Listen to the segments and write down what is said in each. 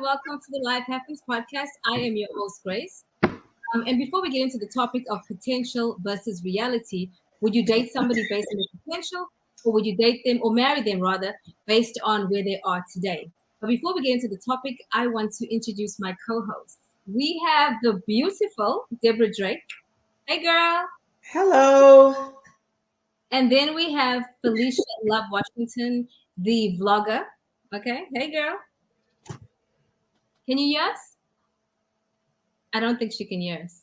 welcome to the Life Happens podcast. I am your host, Grace. And before we get into the topic of potential versus reality, would you date somebody based on their potential, or would you date them or marry them rather based on where they are today? But before we get into the topic, I want to introduce my co-host. We have the beautiful Deborah Drake. Hey, girl. Hello. And then we have Felicia Love Washington, the vlogger. Okay. Hey, girl. Can you hear us? I don't think she can hear us.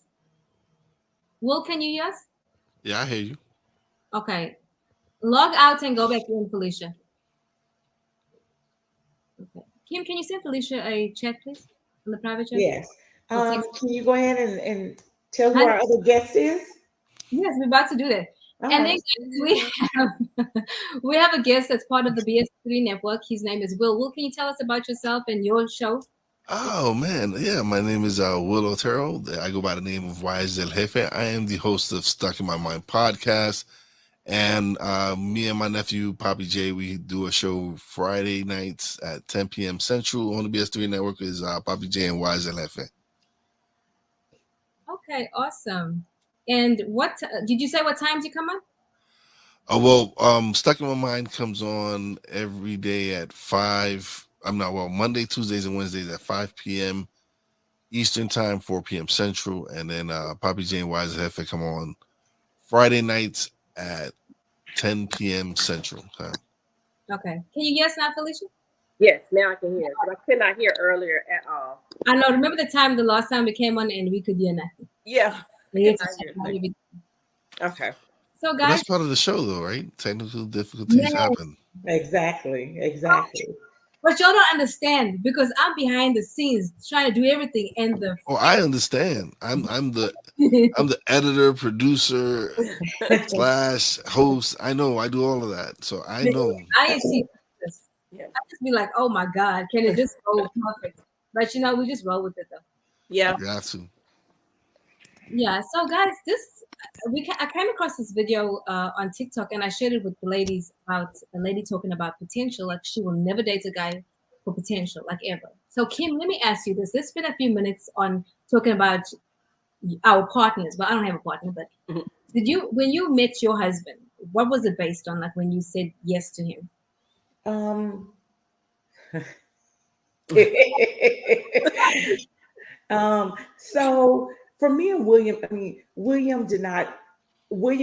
Will, can you hear us? Yeah, I hear you. Okay. Log out and go back in, Felicia. Okay. Kim, can you send Felicia a chat, please? On the private chat? Yes. Or text? Can you go ahead and tell who Hi. our other guest is? Yes, we're about to do that. All And right. then we have a guest that's part of the BS3 network. His name is Will. Will, can you tell us about yourself and your show? Oh man, yeah. My name is Will Otero. I go by the name of Wise El Jefe. I am the host of Stuck in My Mind podcast, and me and my nephew Poppy J, we do a show Friday nights at 10 p.m. Central on the BS3 network. Is Poppy J and Wise El Jefe. Okay, awesome. And what did you say? What times you come on? Oh well, Stuck in My Mind comes on every day at 5. Monday, Tuesdays, and Wednesdays at 5 p.m. Eastern time, 4 p.m. Central, and then Poppy J and Wise El Jefe come on Friday nights at 10 p.m. Central time. Okay. Can you guess now, Felicia? Yes, now I can hear. But I could not hear earlier at all. I know. Remember the last time we came on and we could hear nothing. Yeah. We had to I could check not hear everything. Okay. So, But guys, that's part of the show, though, right? Technical difficulties happen. Exactly. but y'all don't understand because I'm behind the scenes trying to do everything, and the Oh, I understand. I'm the editor, producer, / host. I know. I do all of that, so I know. I achieve this. Yeah. I just be like, oh my god, can it just go perfect? But we just roll with it though. Yeah. You have to. Yeah. So, guys, I came across this video on TikTok, and I shared it with the ladies about a lady talking about potential. Like she will never date a guy for potential, like ever. So, Kim, let me ask you this. Let's spend a few minutes on talking about our partners. Well, I don't have a partner, but when you met your husband, what was it based on? Like when you said yes to him? So for me and William, William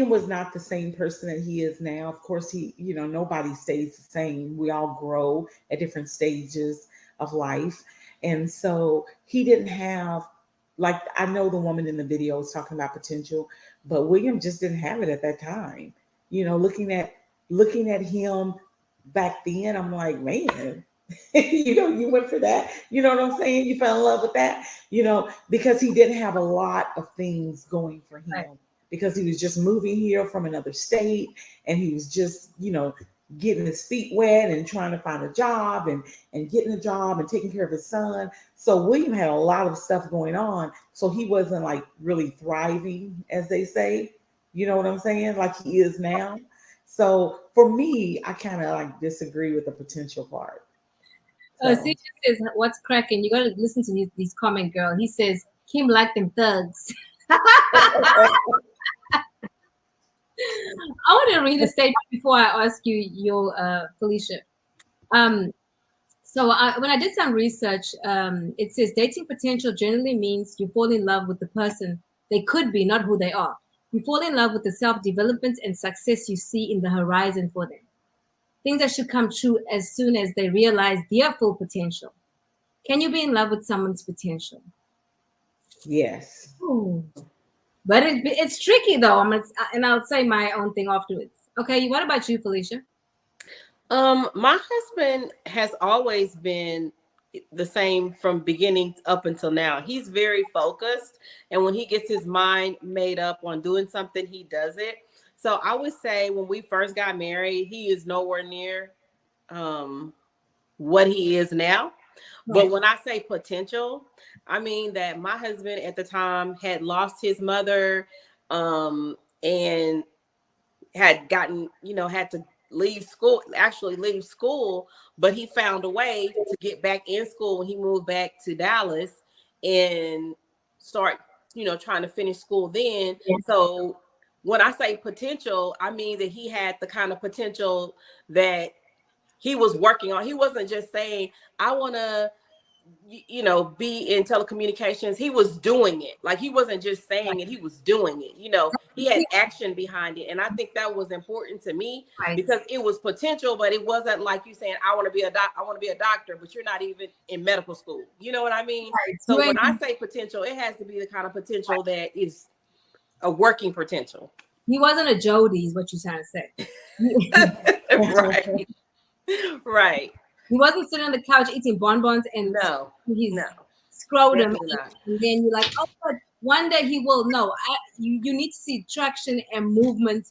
was not the same person that he is now. Of course, nobody stays the same. We all grow at different stages of life. And so he didn't have, like, I know the woman in the video was talking about potential, but William just didn't have it at that time. Looking at him back then, I'm like, man, you went for that. You know what I'm saying? You fell in love with that, because he didn't have a lot of things going for him. Right. Because he was just moving here from another state, and he was just, getting his feet wet and trying to find a job and getting a job and taking care of his son. So William had a lot of stuff going on. So he wasn't like really thriving, as they say, you know what I'm saying? Like he is now. So for me, I kind of like disagree with the potential part. So. See, he says, what's cracking? You got to listen to these comment, girl. He says, Kim like them thugs. I want to read a statement before I ask you your Felicia. So when I did some research, it says dating potential generally means you fall in love with the person they could be, not who they are. You fall in love with the self-development and success you see in the horizon for them. Things that should come true as soon as they realize their full potential. Can you be in love with someone's potential? Yes. Ooh. But it's tricky though. And I'll say my own thing afterwards. Okay, what about you, Felicia? My husband has always been the same from beginning up until now. He's very focused, and when he gets his mind made up on doing something, he does it. So I would say when we first got married, he is nowhere near what he is now. Right. But when I say potential, I mean that my husband at the time had lost his mother and had gotten, had to leave school, but he found a way to get back in school when he moved back to Dallas and start, trying to finish school then. So when I say potential, I mean that he had the kind of potential that he was working on. He wasn't just saying, I want to, be in telecommunications. He was doing it. Like, he wasn't just saying it, he was doing it. He had action behind it. And I think that was important to me because it was potential, but it wasn't like you saying, I want to be a doctor, but you're not even in medical school. You know what I mean? So when I say potential, it has to be the kind of potential that is a working potential. He wasn't a Jody, is what you're trying to say. Right. He wasn't sitting on the couch eating bonbons and he's scrotum. And then you're like, oh, but one day he will. No, you need to see traction and movement.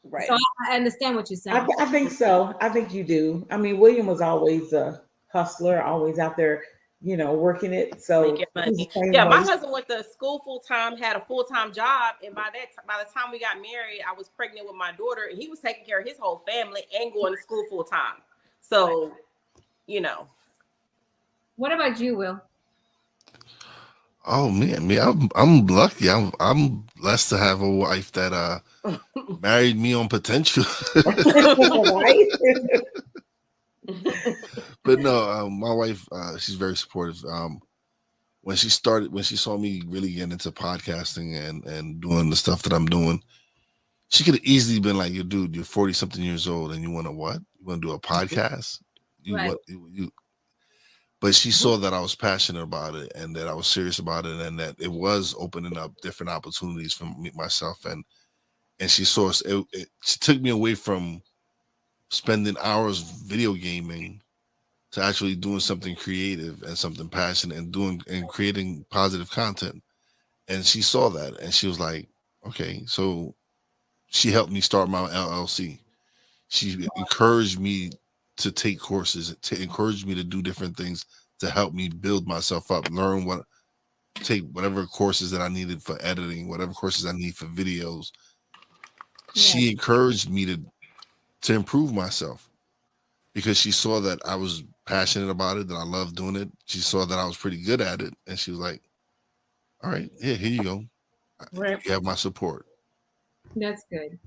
Right. So I understand what you're saying. I think so. I think you do. I mean, William was always a hustler, always out there, working it. So my husband went to school full time, had a full-time job, and by the time we got married, I was pregnant with my daughter, and he was taking care of his whole family and going to school full time. So, What about you, Will? Oh man, I'm lucky. I'm blessed to have a wife that married me on potential. But no, my wife, she's very supportive. When she saw me really getting into podcasting and doing the stuff that I'm doing, she could have easily been like, "You dude, you're 40-something years old and you want to what? You want to do a podcast? But she saw that I was passionate about it and that I was serious about it and that it was opening up different opportunities for myself. And she saw she took me away from spending hours video gaming to actually doing something creative and something passionate and creating positive content. And she saw that and she was like, okay, so she helped me start my LLC. She encouraged me to take courses, to encourage me to do different things to help me build myself up, take whatever courses that I needed for editing, whatever courses I need for videos. Yeah. She encouraged me to improve myself because she saw that I was passionate about it, that I loved doing it. She saw that I was pretty good at it. And she was like, all right, here you go. Right. You have my support. That's good.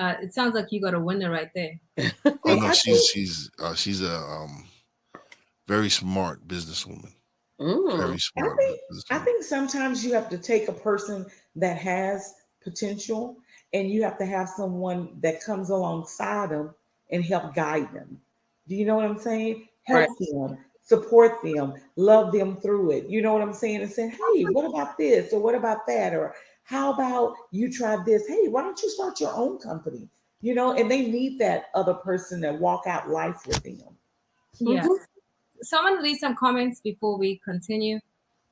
It sounds like you got a winner right there. Oh no, she's a very smart businesswoman. Very smart. I think sometimes you have to take a person that has potential, and you have to have someone that comes alongside them and help guide them. Do you know what I'm saying? Help them, support them, love them through it. You know what I'm saying? And say, hey, what about this or what about that or how about you try this? Hey, why don't you start your own company? And they need that other person to walk out life with them. Yeah. Mm-hmm. So I'm going to read some comments before we continue.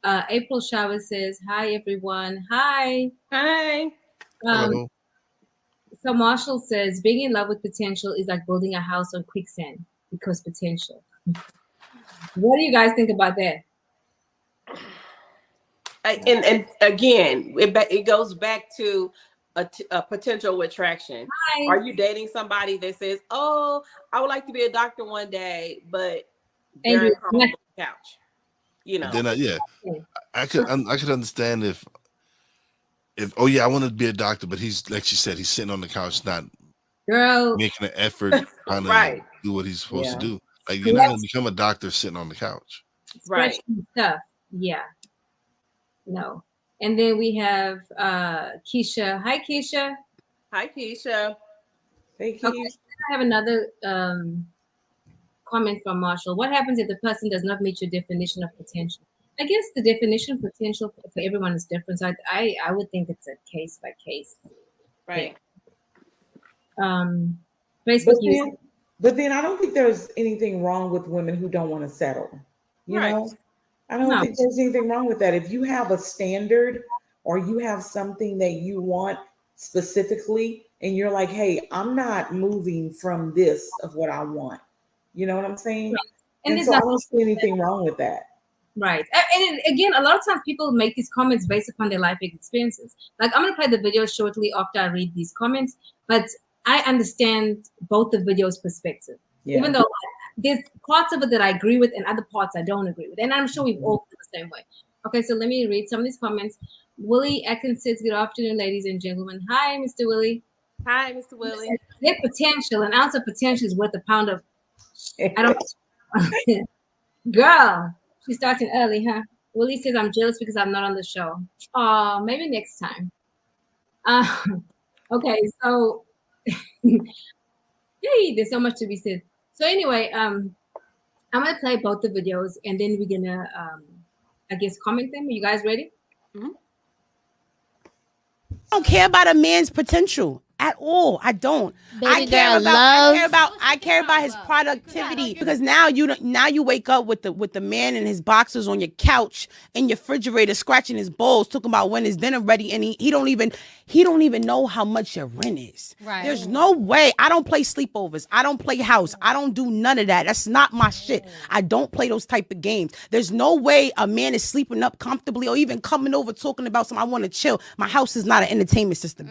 April Shower says, hi, everyone. Hi. Hi. So Marshall says, being in love with potential is like building a house on quicksand because potential. What do you guys think about that? And again, it goes back to a potential attraction. Hi. Are you dating somebody that says, "Oh, I would like to be a doctor one day," but they're on the couch? Then I could understand if I want to be a doctor, but he's like she said, he's sitting on the couch, not making an effort trying to do what he's supposed to do. Like you're not going to become a doctor sitting on the couch, right? Stuff, yeah. No. And then we have Keisha. Hi, Keisha. Hi, Keisha. Hey, Keisha. Okay, I have another comment from Marshall. What happens if the person does not meet your definition of potential? I guess the definition of potential for everyone is different. So I would think it's a case by case. Right. Facebook but then I don't think there's anything wrong with women who don't want to settle. You know? I don't think there's anything wrong with that. If you have a standard or you have something that you want specifically and you're like, hey, I'm not moving from this of what I want. You know what I'm saying? Right. And so I don't see anything wrong with that. Right. And again, a lot of times people make these comments based upon their life experiences. Like I'm going to play the video shortly after I read these comments, but I understand both the videos' perspective, Yeah. even though there's parts of it that I agree with and other parts I don't agree with. And I'm sure we've all feel the same way. Okay, so let me read some of these comments. Willie Atkins says, "Good afternoon, ladies and gentlemen." Hi, Mr. Willie. Hi, Mr. Willie. Their potential, an ounce of potential is worth a pound of. I don't. Girl, she's starting early, huh? Willie says, "I'm jealous because I'm not on the show." Oh, maybe next time. Okay, so hey, there's so much to be said. So anyway, I'm gonna play both the videos and then we're gonna I guess comment them. Are you guys ready? Mm-hmm. I don't care about a man's potential at all. I don't. I care about his productivity, because now you wake up with the man in his boxers on your couch in your refrigerator scratching his balls, talking about when his dinner ready, and he don't even know how much your rent is. Right. There's no way. I don't play sleepovers. I don't play house. I don't do none of that. That's not my shit. I don't play those type of games. There's no way a man is sleeping up comfortably or even coming over talking about something. I want to chill. My house is not an entertainment system,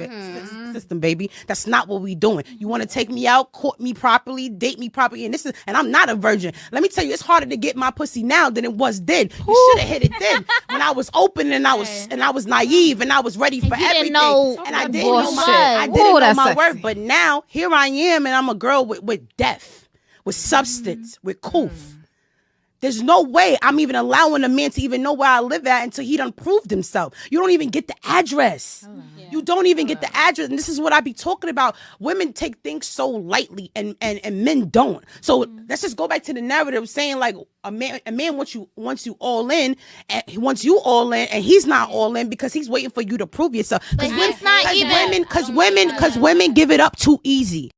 baby. That's not what we doing. You want to take me out, court me properly, date me properly, and I'm not a virgin. Let me tell you, it's harder to get my pussy now than it was then. You should have hit it then when I was open and I was naive and I was ready for everything. I didn't know my worth. But now here I am, and I'm a girl with depth, with substance, with coof. There's no way I'm even allowing a man to even know where I live at until he done proved himself. You don't even get the address. You don't even get the address. And this is what I be talking about. Women take things so lightly and men don't. So let's just go back to the narrative saying like a man wants you all in, and he wants you all in, and he's not all in because he's waiting for you to prove yourself. Because women give it up too easy.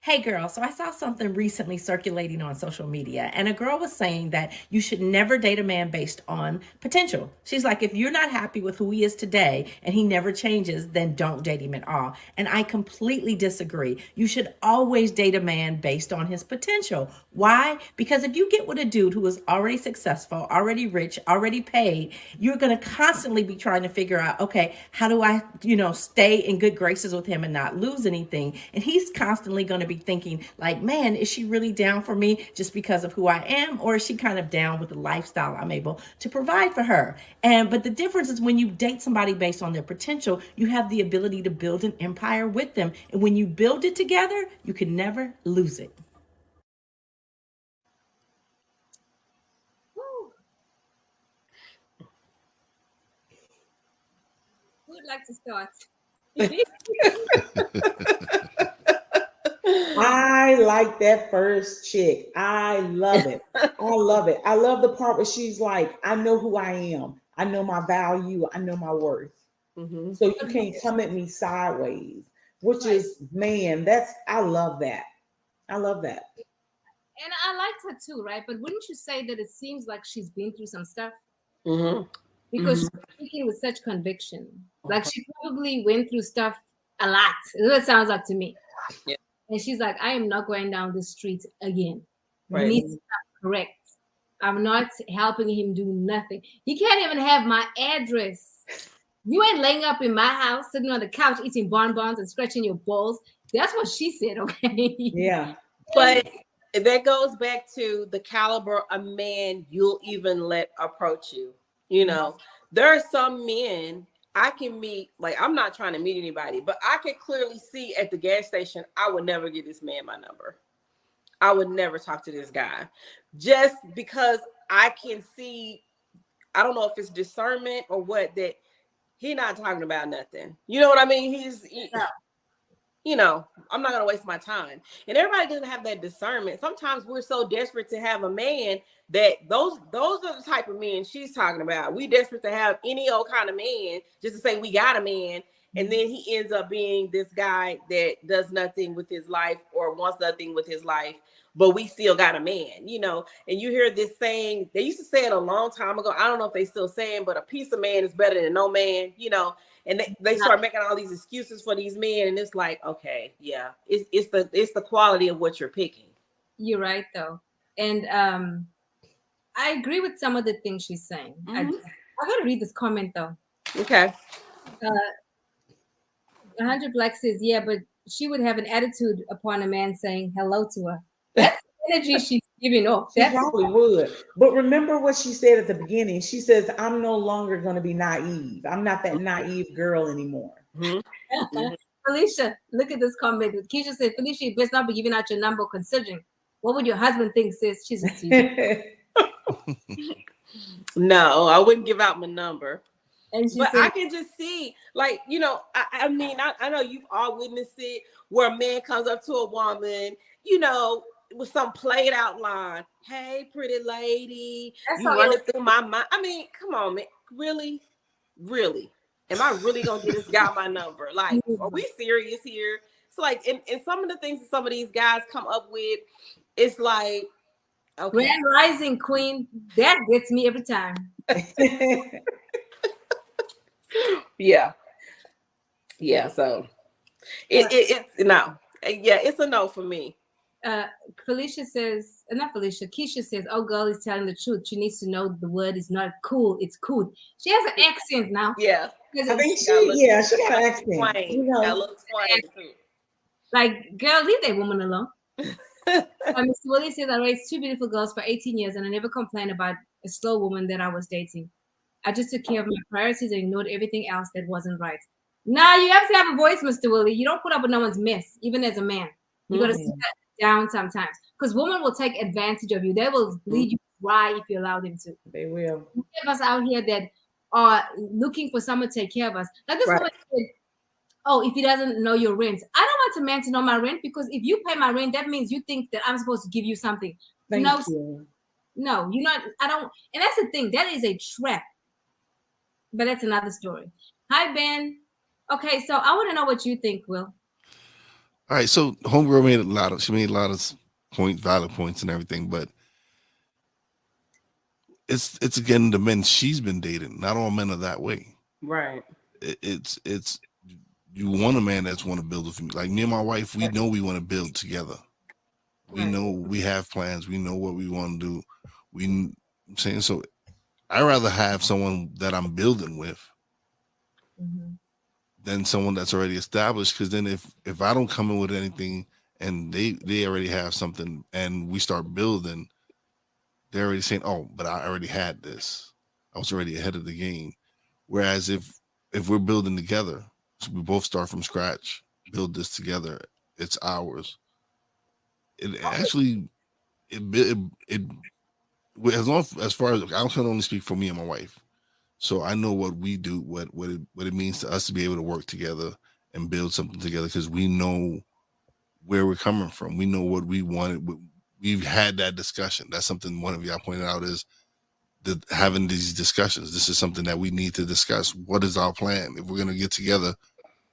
Hey girl, so I saw something recently circulating on social media, and a girl was saying that you should never date a man based on potential. She's like, if you're not happy with who he is today and he never changes, then don't date him at all. And I completely disagree. You should always date a man based on his potential. Why? Because if you get with a dude who is already successful, already rich, already paid, you're going to constantly be trying to figure out, okay, how do I, stay in good graces with him and not lose anything? And he's constantly going to be thinking like, man, is she really down for me just because of who I am, or is she kind of down with the lifestyle I'm able to provide for her? But the difference is when you date somebody based on their potential, you have the ability to build an empire with them, and when you build it together, you can never lose it. Who would like to start? I like that first chick. I love it. I love it. I love the part where she's like, I know who I am. I know my value. I know my worth. Mm-hmm. So you can't come at me sideways, which is, man, I love that. I love that. And I liked her too, right? But wouldn't you say that it seems like she's been through some stuff? Mm-hmm. Because she's speaking with such conviction. Like she probably went through stuff a lot. That's what it sounds like to me. Yeah. And she's like, I am not going down this street again. Right. You need to stop. Correct. I'm not helping him do nothing. He can't even have my address. You ain't laying up in my house, sitting on the couch, eating bonbons and scratching your balls. That's what she said, okay? Yeah. But that goes back to the caliber of man you'll even let approach you. There are some men I can meet, like I'm not trying to meet anybody, but I can clearly see at the gas station, I would never give this man my number. I would never talk to this guy just because I can see, I don't know if it's discernment or what, that he's not talking about nothing. You know what I mean? I'm not going to waste my time. And everybody doesn't have that discernment. Sometimes we're so desperate to have a man that those are the type of men she's talking about. We desperate to have any old kind of man just to say we got a man. And then he ends up being this guy that does nothing with his life or wants nothing with his life, but we still got a man, And you hear this saying, they used to say it a long time ago. I don't know if they still saying, but a piece of man is better than no man, And they start making all these excuses for these men, and it's like, okay, yeah, it's the quality of what you're picking. You're right, though, and I agree with some of the things she's saying. I got to read this comment though. Okay. 100 Black says, yeah, but she would have an attitude upon a man saying hello to her. That's the energy she's giving off. She That's probably would. But remember what she said at the beginning. She says, I'm no longer going to be naive. I'm not that naive girl anymore. Mm-hmm. Felicia, look at this comment. Keisha said, Felicia, you best not be giving out your number considering. What would your husband think, sis? She's just teasing. No, I wouldn't give out my number. And she But said, I can just see, like, you know, I mean, I know you've all witnessed it where a man comes up to a woman, you know, with some played out line. Hey, pretty lady, That's you all running through my mind. I mean, come on, man. Really? Really? Am I really going to get this guy my number? Like, are we serious here? It's like, and some of the things that some of these guys come up with, it's like, okay. Grand Rising Queen, that gets me every time. Yeah. So it's no. Yeah, it's a no for me. Felicia says, not Felicia, Keisha says, oh, girl is telling the truth. She needs to know the word is not cool, it's cool. She has an accent now. Yeah. I think she got an accent. You know. That looks twang too. Like, girl, leave that woman alone. Mr. Willie says, I raised 2 beautiful girls for 18 years and I never complained about a slow woman that I was dating. I just took care of my priorities and ignored everything else that wasn't right. Now you have to have a voice, Mr. Willie. You don't put up with no one's mess, even as a man. You got to sit down sometimes because women will take advantage of you. They will lead you dry if you allow them to. They will. Many of us out here that are looking for someone to take care of us. Like this woman said, oh, if he doesn't know your rent. I don't want a man to know my rent because if you pay my rent, that means you think that I'm supposed to give you something. Thank you. No, you're not. I don't. And that's the thing. That is a trap. But that's another story. Hi, Ben. Okay, so I want to know what you think, Will. All right, so homegirl made a lot of valid points and everything, but it's again the men she's been dating. Not all men are that way. Right. It's you want a man that's want to build with you. Like me and my wife, we know we want to build together. We know we have plans. We know what we want to do. I'm saying so. I'd rather have someone that I'm building with than someone that's already established. Because then if I don't come in with anything and they already have something and we start building, they're already saying, oh, but I already had this. I was already ahead of the game. Whereas if we're building together, so we both start from scratch, build this together, it's ours. It actually, as far as I can only speak for me and my wife, so I know what we do, what it means to us to be able to work together and build something together because we know where we're coming from. We know what we wanted. We've had that discussion. That's something one of y'all pointed out is that having these discussions. This is something that we need to discuss. What is our plan? If we're going to get together,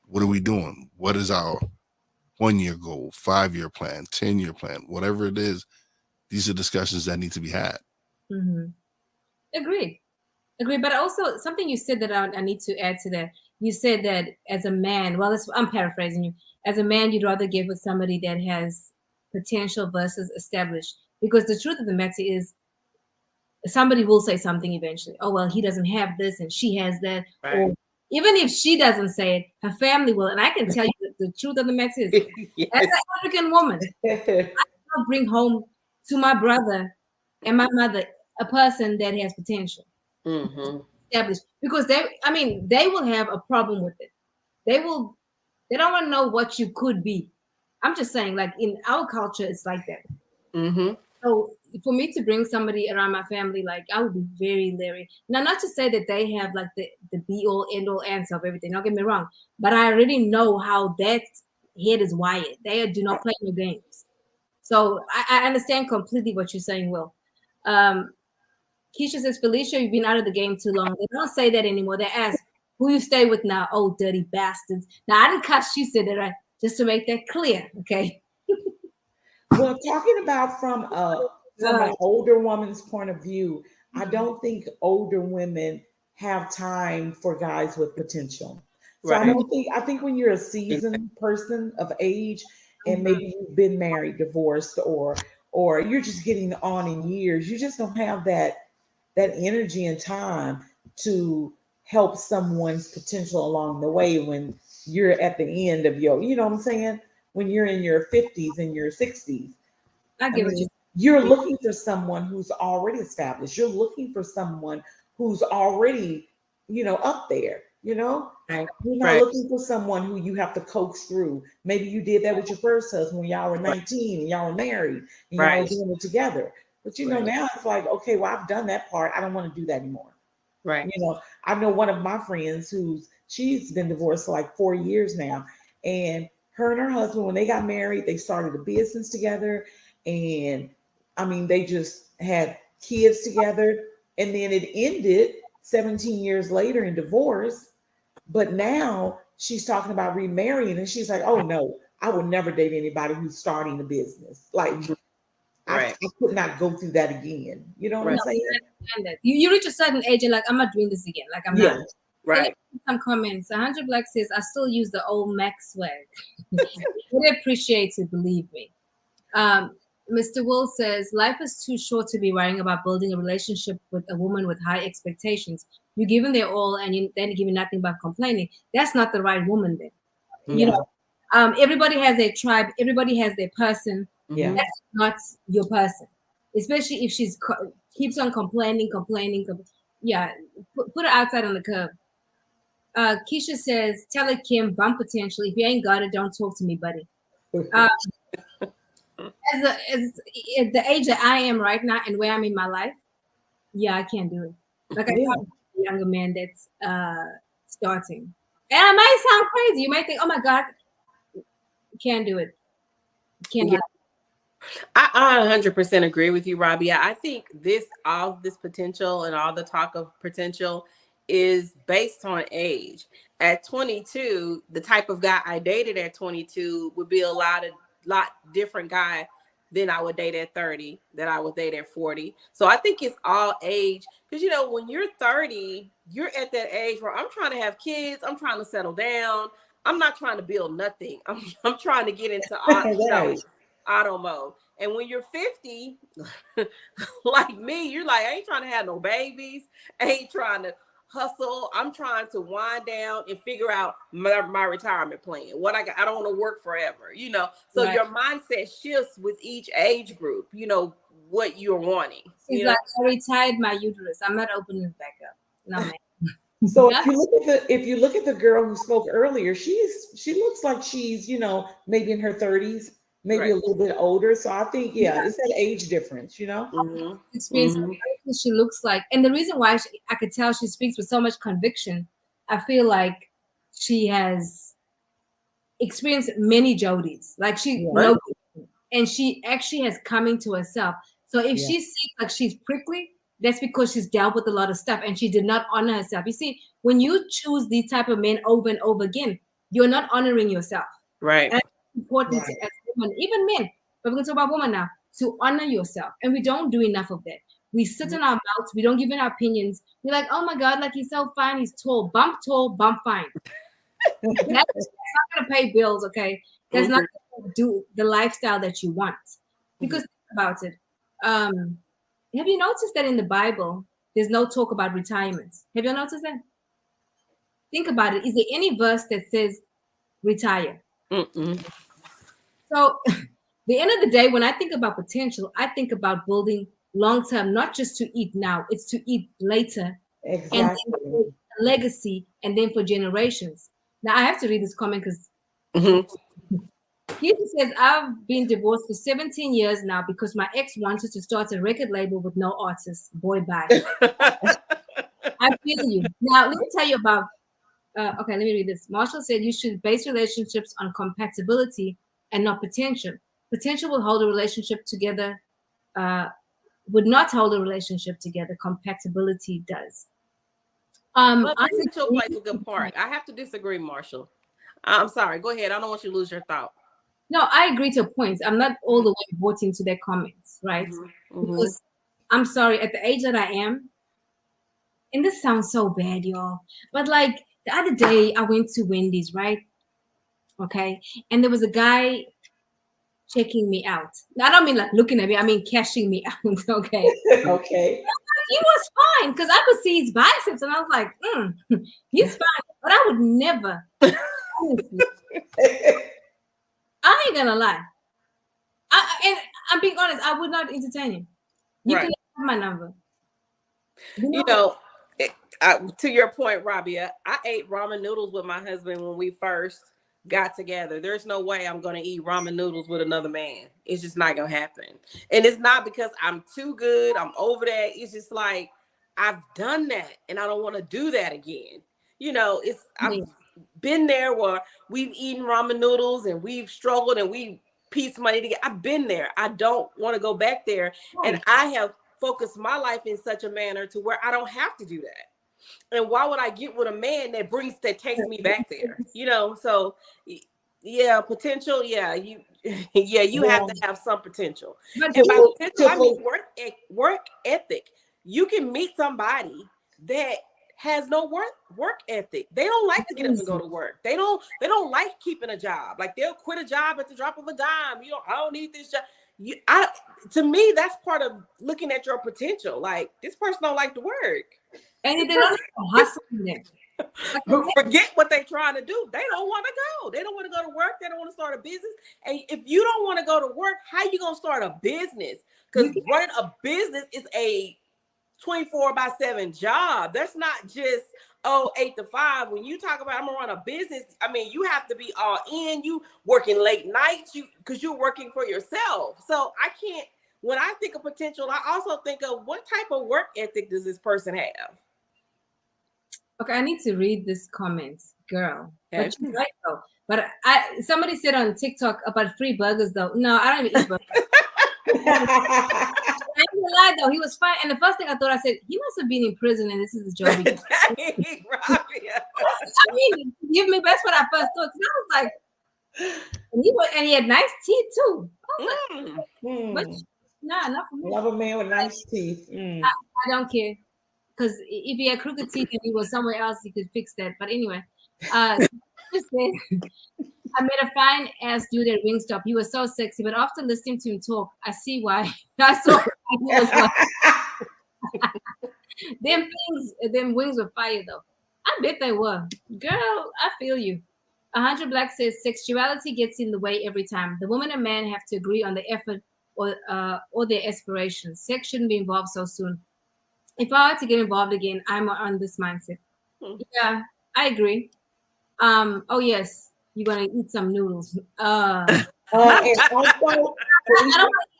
what are we doing? What is our 1-year goal, 5-year plan, 10-year plan, whatever it is? These are discussions that need to be had. Agreed. But also something you said that I need to add to that. You said that as a man, I'm paraphrasing you. As a man, you'd rather get with somebody that has potential versus established. Because the truth of the matter is, somebody will say something eventually. Oh, well, he doesn't have this and she has that. Right. Or even if she doesn't say it, her family will. And I can tell you the truth of the matter is, as an African woman, I will bring home to my brother and my mother a person that has potential. Established. Because they will have a problem with it. They don't want to know what you could be. I'm just saying, like in our culture, it's like that. So for me to bring somebody around my family, like I would be very leery. Now, not to say that they have like the be all end all answer of everything. Don't get me wrong, but I already know how that head is wired. They do not play no games. So I understand completely what you're saying, Will. Keisha says, Felicia, you've been out of the game too long. They don't say that anymore. They ask, who you stay with now? Oh, dirty bastards. Now, I didn't cut she said it right, just to make that clear, okay? Well, talking about from an older woman's point of view, I don't think older women have time for guys with potential. So I think when you're a seasoned person of age and maybe you've been married, divorced, or you're just getting on in years, you just don't have that energy and time to help someone's potential along the way when you're at the end of your, you know what I'm saying? When you're in your 50s and your 60s. I get what mean, you're looking for someone who's already established. You're looking for someone who's already, up there, Right. You're not Right. looking for someone who you have to coax through. Maybe you did that with your first husband when y'all were 19 and y'all were married and y'all were Right. doing it together. But Right. now it's like, okay, well, I've done that part. I don't want to do that anymore. Right. I know one of my friends she's been divorced for like 4 years now. And her and her husband, when they got married, they started a business together. And I mean, they just had kids together. And then it ended 17 years later in divorce. But now she's talking about remarrying, and she's like, "Oh no, I will never date anybody who's starting a business. Like, Right. I could not go through that again." You know what I'm Right. saying? that. You reach a certain age and like, I'm not doing this again. Like, I'm Yeah. not. Right. Some comments. 100 Black says, I still use the old Mac swag. Would appreciate it, believe me. Mr. Will says, life is too short to be worrying about building a relationship with a woman with high expectations. You give them their all and then give them nothing but complaining. That's not the right woman then. Yeah. Everybody has their tribe. Everybody has their person. Yeah. That's not your person. Especially if she's keeps on complaining. Yeah, put her outside on the curb. Keisha says, tell her, Kim, bump potential. If you ain't got it, don't talk to me, buddy. As at the age that I am right now and where I'm in my life, yeah, I can't do it. Like I talked to a younger man that's starting. And it might sound crazy. You might think, oh my God, can't do it. Cannot. I 100% agree with you, Robbie. I think all this potential and all the talk of potential is based on age. At 22, the type of guy I dated at 22 would be a lot different guy than I would date at 30, that I would date at 40. So I think it's all age. Because, when you're 30, you're at that age where I'm trying to have kids. I'm trying to settle down. I'm not trying to build nothing. I'm trying to get into auto mode. And when you're 50, like me, you're like, I ain't trying to have no babies. I ain't trying to hustle. I'm trying to wind down and figure out my retirement plan. What I got, I don't want to work forever, So Right. your mindset shifts with each age group, what you're wanting. She's like, I retired my uterus. I'm not opening it back up. No, man. So if you look at the girl who spoke earlier, she looks like she's, maybe in her 30s, maybe a little bit older. So I think, it's that age difference, Mm-hmm. Experience she looks like. And the reason why I could tell she speaks with so much conviction, I feel like she has experienced many Jodies. Like she knows, and she actually has come into herself. So if she seems like she's prickly, that's because she's dealt with a lot of stuff and she did not honor herself. You see, when you choose these type of men over and over again, you're not honoring yourself. Right. And it's important as women, even men, but we're going to talk about women now, to honor yourself. And we don't do enough of that. We sit on our mouths. We don't give in our opinions. We're like, oh my God, like he's so fine. He's tall, bump fine. That's not going to pay bills, okay? That's not going to do the lifestyle that you want. Because think about it. Have you noticed that in the Bible, there's no talk about retirement? Have you noticed that? Think about it. Is there any verse that says retire? Mm-mm. So, the end of the day, when I think about potential, I think about building long term, not just to eat now, it's to eat later. Exactly. And then a legacy, and then for generations. Now, I have to read this comment because he says, I've been divorced for 17 years now because my ex wanted to start a record label with no artists. Boy, bye. I feel you. Now, let me tell you about, okay, let me read this. Marshall said you should base relationships on compatibility and not potential. Potential will hold a relationship together, would not hold a relationship together. Compatibility does. Potential plays a good part. I have to disagree, Marshall. I'm sorry. Go ahead. I don't want you to lose your thought. No, I agree to points. I'm not all the way voting to their comments, right? Because I'm sorry, at the age that I am, and this sounds so bad, y'all, but like the other day I went to Wendy's, right? Okay. And there was a guy checking me out. Now, I don't mean like looking at me, I mean cashing me out. Okay. Okay. he was fine because I could see his biceps, and I was like, he's fine. But I would never. Honestly, I ain't gonna lie. And I'm being honest. I would not entertain him. You can have my number. You know, to your point, Robbie, I ate ramen noodles with my husband when we first got together. There's no way I'm going to eat ramen noodles with another man. It's just not going to happen. And it's not because I'm too good. I'm over that. It's just like, I've done that and I don't want to do that again. You know, I've been there where we've eaten ramen noodles and we've struggled and we pieced money together. I've been there. I don't want to go back there. And I have focused my life in such a manner to where I don't have to do that. And why would I get with a man that takes me back there? You know, so yeah, potential. Yeah, you have to have some potential. And by potential, I mean work ethic. You can meet somebody that has no work ethic. They don't like to get up and go to work. They don't like keeping a job. Like they'll quit a job at the drop of a dime. I don't need this job. To me, that's part of looking at your potential. Like this person don't like to work. And they're not hustling. Forget what they're trying to do. They don't want to go. They don't want to go to work. They don't want to start a business. And if you don't want to go to work, how you going to start a business? Because running a business is a 24/7 job. That's not just 8 to 5. When you talk about I'm gonna run a business, I mean you have to be all in. You working late nights, because you're working for yourself. So I can't. When I think of potential, I also think of what type of work ethic does this person have? Okay, I need to read this comment, girl. Okay. But you're right though. But somebody said on TikTok about free burgers though. No, I don't even eat burgers. I ain't gonna lie though, he was fine. And the first thing I thought, I said, he must have been in prison and this is his job. I mean, give me, that's what I first thought. Because I was like, and he had nice teeth too. But nah, not for me. Love a man with nice teeth. I don't care. Because if he had crooked teeth and he was somewhere else, he could fix that. But anyway, just said, I met a fine ass dude at Wingstop. He was so sexy, but after listening to him talk, I see why. I saw them wings were fire though. I bet they were. Girl, I feel you. 100 Black says sexuality gets in the way every time. The woman and man have to agree on the effort or their aspirations. Sex shouldn't be involved so soon. If I were to get involved again, I'm on this mindset. Yeah, I agree. Oh yes. You're gonna eat some noodles. And also,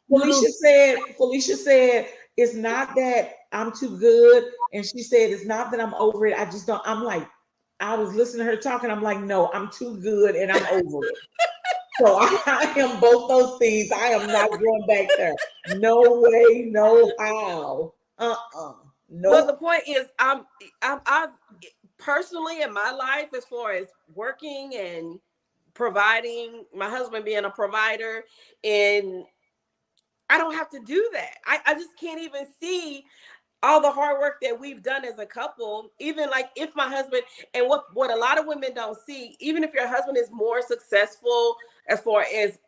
Felicia said it's not that I'm too good, and she said it's not that I'm over it. I just don't. I'm like, I was listening to her talking. I'm like, no, I'm too good, and I'm over it. So I am both those things. I am not going back there. No way, no how. No. Well, the point is, I'm personally in my life, as far as working and providing, my husband being a provider, and I don't have to do that. I just can't even see all the hard work that we've done as a couple. Even like if my husband, and what a lot of women don't see, even if your husband is more successful as far as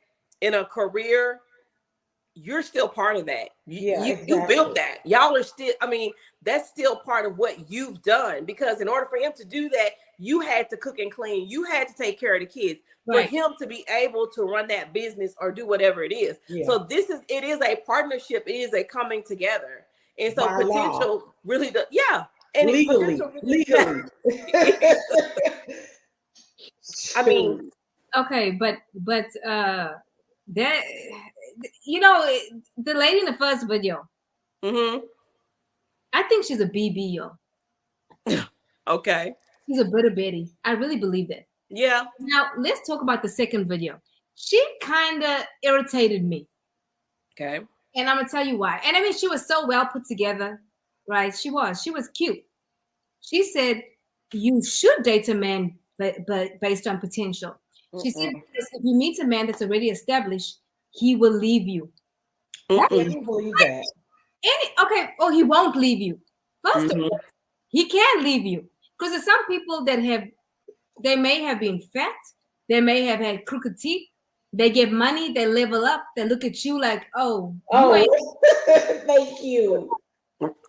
in a career, you're still part of that. You built that. Y'all are still, I mean, that's still part of what you've done, because in order for him to do that, you had to cook and clean. You had to take care of the kids. Right. For him to be able to run that business or do whatever it is. Yeah. So it is a partnership. It is a coming together. And so by potential law. Really does. Yeah. And legally. I mean, okay, but that, you know, the lady in the first video, I think she's a BB, yo. Okay. She's a bitter Betty. I really believe that. Yeah. Now let's talk about the second video. She kind of irritated me. Okay. And I'm gonna tell you why. And I mean, she was so well put together, right? She was cute. She said you should date a man, but based on potential. She said if you meet a man that's already established, he will leave you. I can't believe that. Okay. Oh, he won't leave you. First of all, he can't leave you, because there's some people that they may have been fat, they may have had crooked teeth, they get money, they level up, they look at you like, oh, thank you.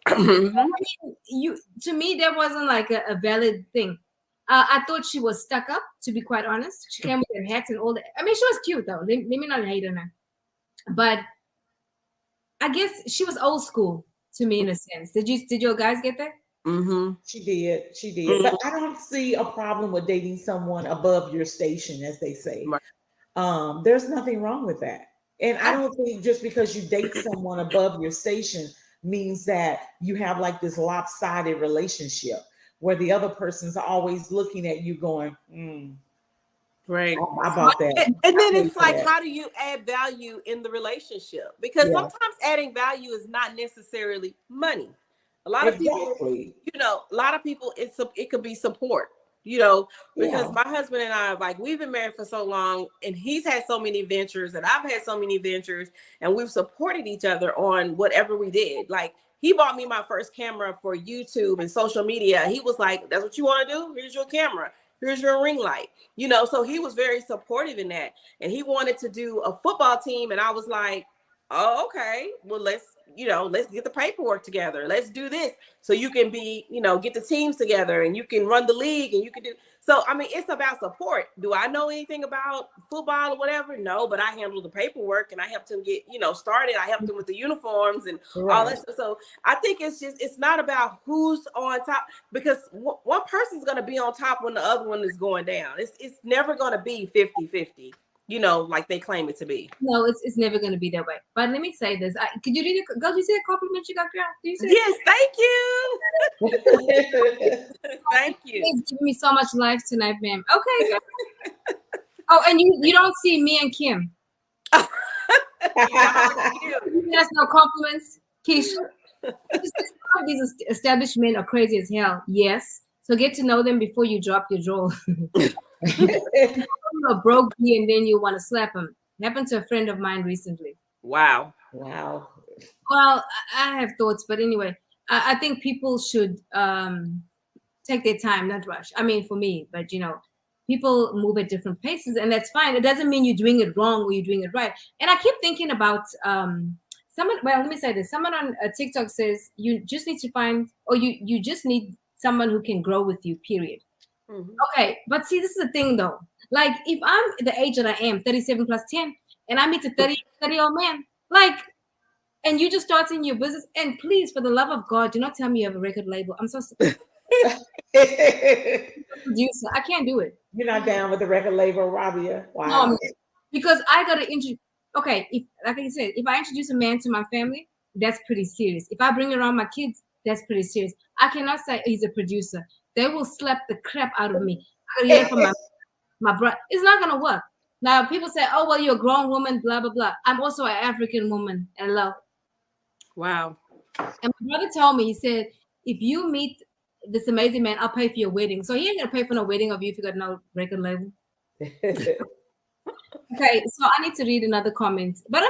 Mhm. I mean, to me, that wasn't like a valid thing. I thought she was stuck up, to be quite honest. She came with her hats and all that. I mean, she was cute though. Let me not hate on her, but I guess she was old school to me in a sense. Did your guys get that? Mhm. She did. She did. Mhm. But I don't see a problem with dating someone above your station, as they say. Right. There's nothing wrong with that. And I I, don't think just because you date someone above your station means that you have like this lopsided relationship where the other person's always looking at you going, Right. I bought that. And then I paid it's for like, that. how do you add value in the relationship? Because Yeah, sometimes adding value is not necessarily money. A lot of people, exactly. it could be support, because Yeah. my husband and I, like, we've been married for so long, and he's had so many ventures and I've had so many ventures, and we've supported each other on whatever we did. Like, he bought me my first camera for YouTube and social media. He was like, that's what you want to do? Here's your camera. Here's your ring light. So he was very supportive in that. And he wanted to do a football team. And I was like, oh, okay, well, let's get the paperwork together. Let's do this. So you can get the teams together and you can run the league and you can do. So, I mean, it's about support. Do I know anything about football or whatever? No, but I handled the paperwork and I helped him get, started. I helped him with the uniforms and all Right. that stuff. So I think it's not about who's on top, because one person's going to be on top when the other one is going down. It's never going to be 50-50. Like they claim it to be. no, it's never going to be that way. But let me say this: could you read it? Girl, you see a compliment you got, girl? Do you see? Yes, thank you. Thank you. It's giving me so much life tonight, ma'am. Okay. Girl. Oh, and you don't see me and Kim. That's no compliments, Keisha. These established men are crazy as hell. Yes. So get to know them before you drop your jaw. A broke bee and then you want to slap him. Happened to a friend of mine recently. Wow. Wow. Well, I have thoughts, but anyway, I think people should take their time, not rush. I mean, for me, but people move at different paces, and that's fine. It doesn't mean you're doing it wrong or you're doing it right. And I keep thinking about someone. Well, let me say this: someone on TikTok says you just need to find, or you just need someone who can grow with you. Period. Mm-hmm. Okay, but see, this is the thing though. Like, if I'm the age that I am, 37 plus 10, and I meet a 30-year-old man, like, and you just starting your business, and please, for the love of God, do not tell me you have a record label. I'm so sorry. Producer, I can't do it. You're not down with the record label, Rabia? Wow. No, because I gotta introduce. Okay, if, like I said, if I introduce a man to my family, that's pretty serious. If I bring around my kids, that's pretty serious. I cannot say he's a producer. They will slap the crap out of me. I gotta hear from my brother. It's not gonna work. Now people say, "Oh well, you're a grown woman," blah blah blah. I'm also an African woman. Hello. Wow. And my brother told me, he said, if you meet this amazing man, I'll pay for your wedding. So he ain't gonna pay for no wedding of you if you got no record label. Okay, so I need to read another comment. But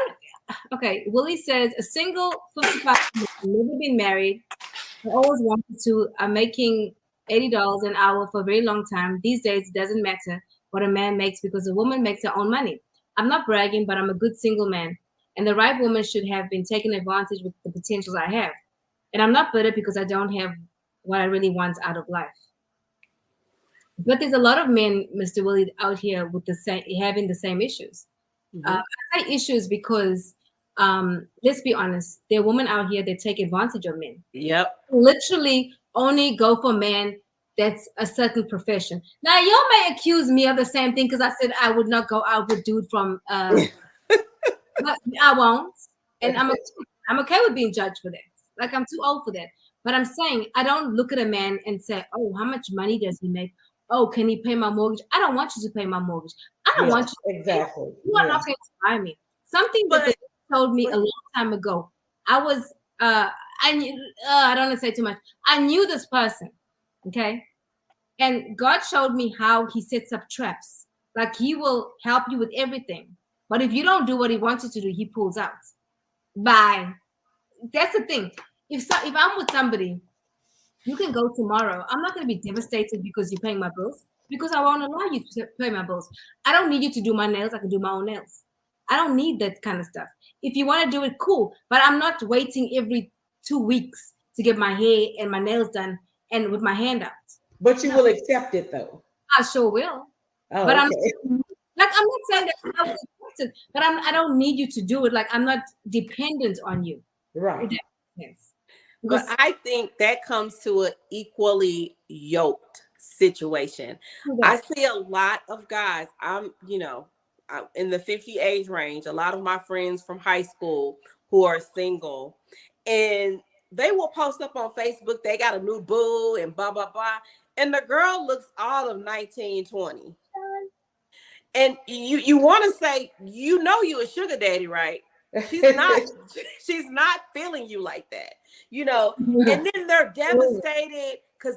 okay. Willie says, a single 55, never been married. I always wanted to. I'm making $80 an hour for a very long time. These days, it doesn't matter what a man makes because a woman makes her own money. I'm not bragging, but I'm a good single man. And the right woman should have been taken advantage with the potentials I have. And I'm not bitter because I don't have what I really want out of life. But there's a lot of men, Mr. Willie, out here with having the same issues. Mm-hmm. I say issues because let's be honest, there are women out here that take advantage of men. Yep. Literally only go for men that's a certain profession. Now, y'all may accuse me of the same thing because I said I would not go out with dude from but I won't. And I'm okay with being judged for that. Like, I'm too old for that. But I'm saying I don't look at a man and say, oh, how much money does he make? Oh, can he pay my mortgage? I don't want you to pay my mortgage. I don't want you to exactly. You are not going to buy me. Something that they told me a long time ago. I was I don't want to say too much. I knew this person, okay? And God showed me how he sets up traps. Like, he will help you with everything. But if you don't do what he wants you to do, he pulls out. Bye. That's the thing. If I'm with somebody, you can go tomorrow. I'm not going to be devastated because you're paying my bills, because I won't allow you to pay my bills. I don't need you to do my nails. I can do my own nails. I don't need that kind of stuff. If you want to do it, cool. But I'm not waiting every 2 weeks to get my hair and my nails done and with my hand out. But you will accept it though. I sure will. Oh, But I'm okay. like, I'm not saying that I will accept it, but I don't need you to do it. Like, I'm not dependent on you. Right. Yes. But I think that comes to an equally yoked situation. I see a lot of guys, I'm in the 50 age range, a lot of my friends from high school who are single, and they will post up on Facebook, they got a new boo and blah, blah, blah. And the girl looks all of 19, 20. And you want to say, you a sugar daddy, right? She's not feeling you like that, and then they're devastated because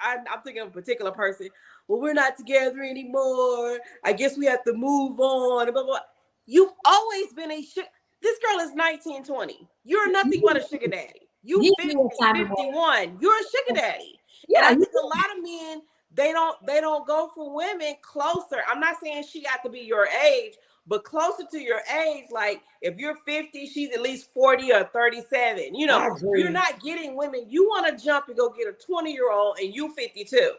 I'm thinking of a particular person. Well, we're not together anymore. I guess we have to move on. Blah, blah, blah. You've always been this girl is 19, 20. You're nothing but a sugar daddy. You 50, 51. You're a sugar daddy. Yeah, and I think a lot of men, they don't go for women closer. I'm not saying she got to be your age, but closer to your age. Like if you're 50, she's at least 40 or 37. You're not getting women. You want to jump and go get a 20-year-old and you 52.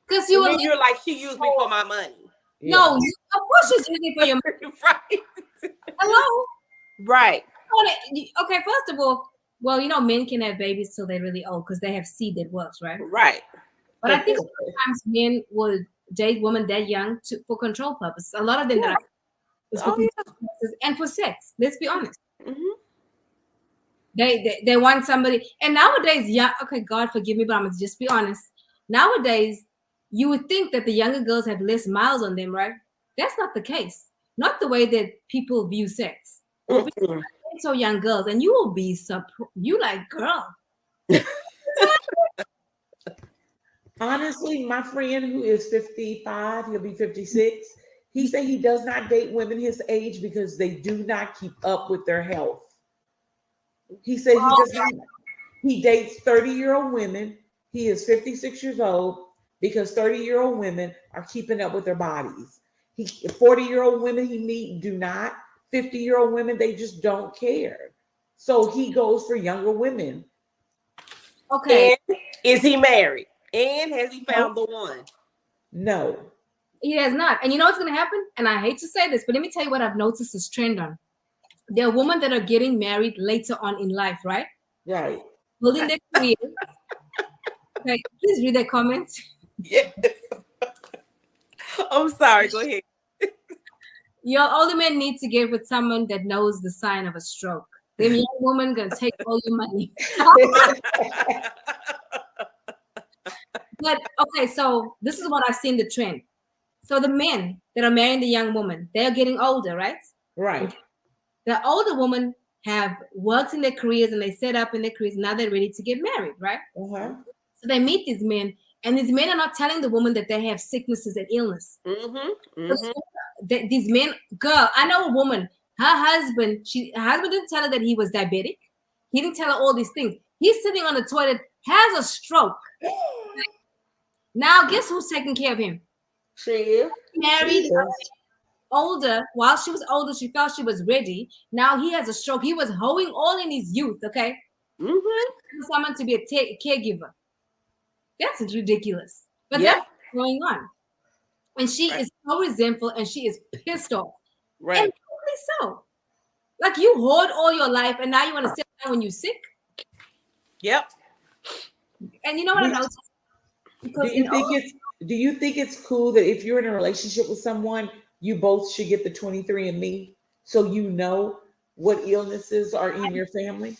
Because you're like, she used me for my money. Yeah. No, of course she's using for your money. Right. Hello. Right. Okay, first of all, well, men can have babies till they're really old because they have seed that works, right? Right. But I think sometimes men would date women that young for control purposes. A lot of them and for sex. Let's be honest. Mm-hmm. They want somebody, and nowadays, okay, God forgive me, but I'm gonna just be honest. Nowadays, you would think that the younger girls have less miles on them, right? That's not the case. Not the way that people view sex. Mm-hmm. So young girls, and you will be you like, girl. Honestly, my friend who is 55, he'll be 56. He said he does not date women his age because they do not keep up with their health. He said he does not. He dates 30-year-old women. He is 56 years old because 30-year-old women are keeping up with their bodies. 40-year-old women he meet do not. 50-year-old women, they just don't care. So he goes for younger women. Okay. And is he married? And has he found the one? No. He has not. And you know what's going to happen? And I hate to say this, but let me tell you what I've noticed this trend on. There are women that are getting married later on in life, right? Right. Building their career. Okay, please read their comments. Yes. I'm sorry. Go ahead. Your older men need to get with someone that knows the sign of a stroke. Them young women gonna take all your money. But okay, so this is what I've seen the trend. So the men that are marrying the young woman, they're getting older, right? Right. The older women have worked in their careers and they set up in their careers. Now they're ready to get married, right? Uh-huh. So they meet these men, and these men are not telling the woman that they have sicknesses and illness. Mm-hmm. Mm-hmm. So these men, girl, I know a woman, her husband didn't tell her that he was diabetic. He didn't tell her all these things. He's sitting on the toilet, has a stroke. Now, guess who's taking care of him? She is. Married, older. While she was older, she felt she was ready. Now he has a stroke. He was hoeing all in his youth, okay? Mm-hmm. Someone to be a caregiver. That's ridiculous. But that's what's going on. And she is so resentful and she is pissed off. Right. And totally so. Like you hoard all your life and now you want to sit down when you're sick. Yep. And you know what I noticed? Do you think it's cool that if you're in a relationship with someone, you both should get the 23andMe so you know what illnesses are in your family?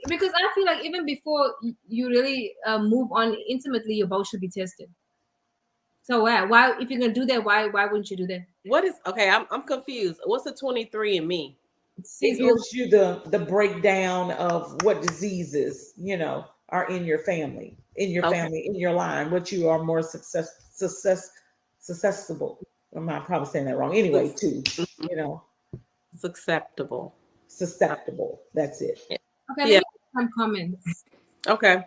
Because I feel like even before you really move on intimately, you both should be tested. So why if you're gonna do that, why wouldn't you do that? What is I'm confused. What's a 23andMe? It gives you the breakdown of what diseases are in your family, in your line, what you are more susceptible. I'm not probably saying that wrong. Anyway, Susceptible. Susceptible. That's it. Okay, let me some comments. Okay.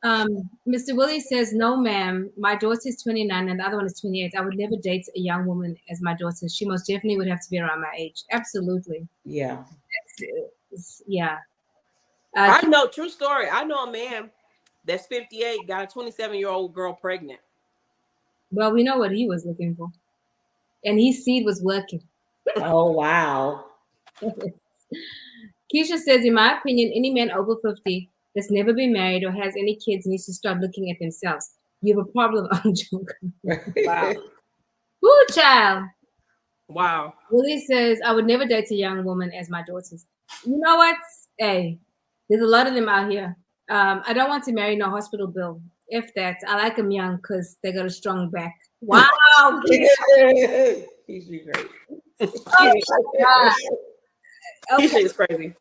Mr. Willie says, no, ma'am. My daughter is 29 and the other one is 28. I would never date a young woman as my daughter. She most definitely would have to be around my age. Absolutely. Yeah. Yeah. I know, true story. I know a man that's 58 got a 27-year-old girl pregnant. Well, we know what he was looking for, and his seed was working. Oh, wow. Keisha says, in my opinion, any man over 50 that's never been married or has any kids needs to start looking at themselves. You have a problem. I'm joking. Wow. Ooh, child. Wow. Willie says, I would never date a young woman as my daughters. You know what? Hey, there's a lot of them out here. I don't want to marry no hospital bill. If that, I like them young because they got a strong back. Wow. Keisha. Keisha, great. Oh, God. Okay. Keisha is crazy.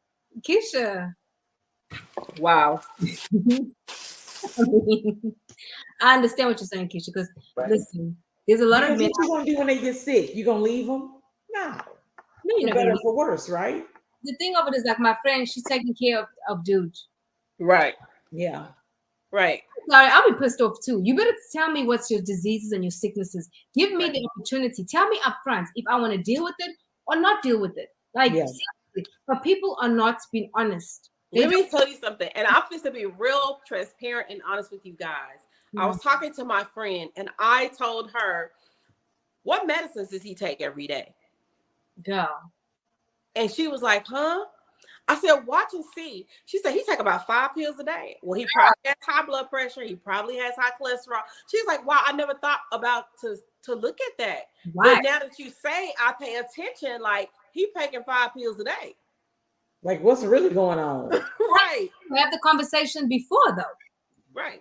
Keisha. Wow. I understand what you're saying, Keisha, because listen, there's a lot of men. What you gonna do when they get sick? You gonna leave them? No. No, you're not better gonna for worse, right? The thing of it is, like, my friend, she's taking care of dude. Right. Yeah. Right. Sorry, I'll be pissed off too. You better tell me what's your diseases and your sicknesses. Give me the opportunity. Tell me up front if I want to deal with it or not deal with it. Like, seriously. But people are not being honest. Let me tell you something, and I'm supposed to be real transparent and honest with you guys. I was talking to my friend, and I told her, what medicines does he take every day? Girl. And she was like, huh? I said, watch and see. She said, he take about 5 pills a day. Well, he probably has high blood pressure. He probably has high cholesterol. She's like, wow, I never thought about to look at that. Right. But now that you say, I pay attention, like, he taking 5 pills a day. Like, what's really going on? Right. We had the conversation before, though. Right.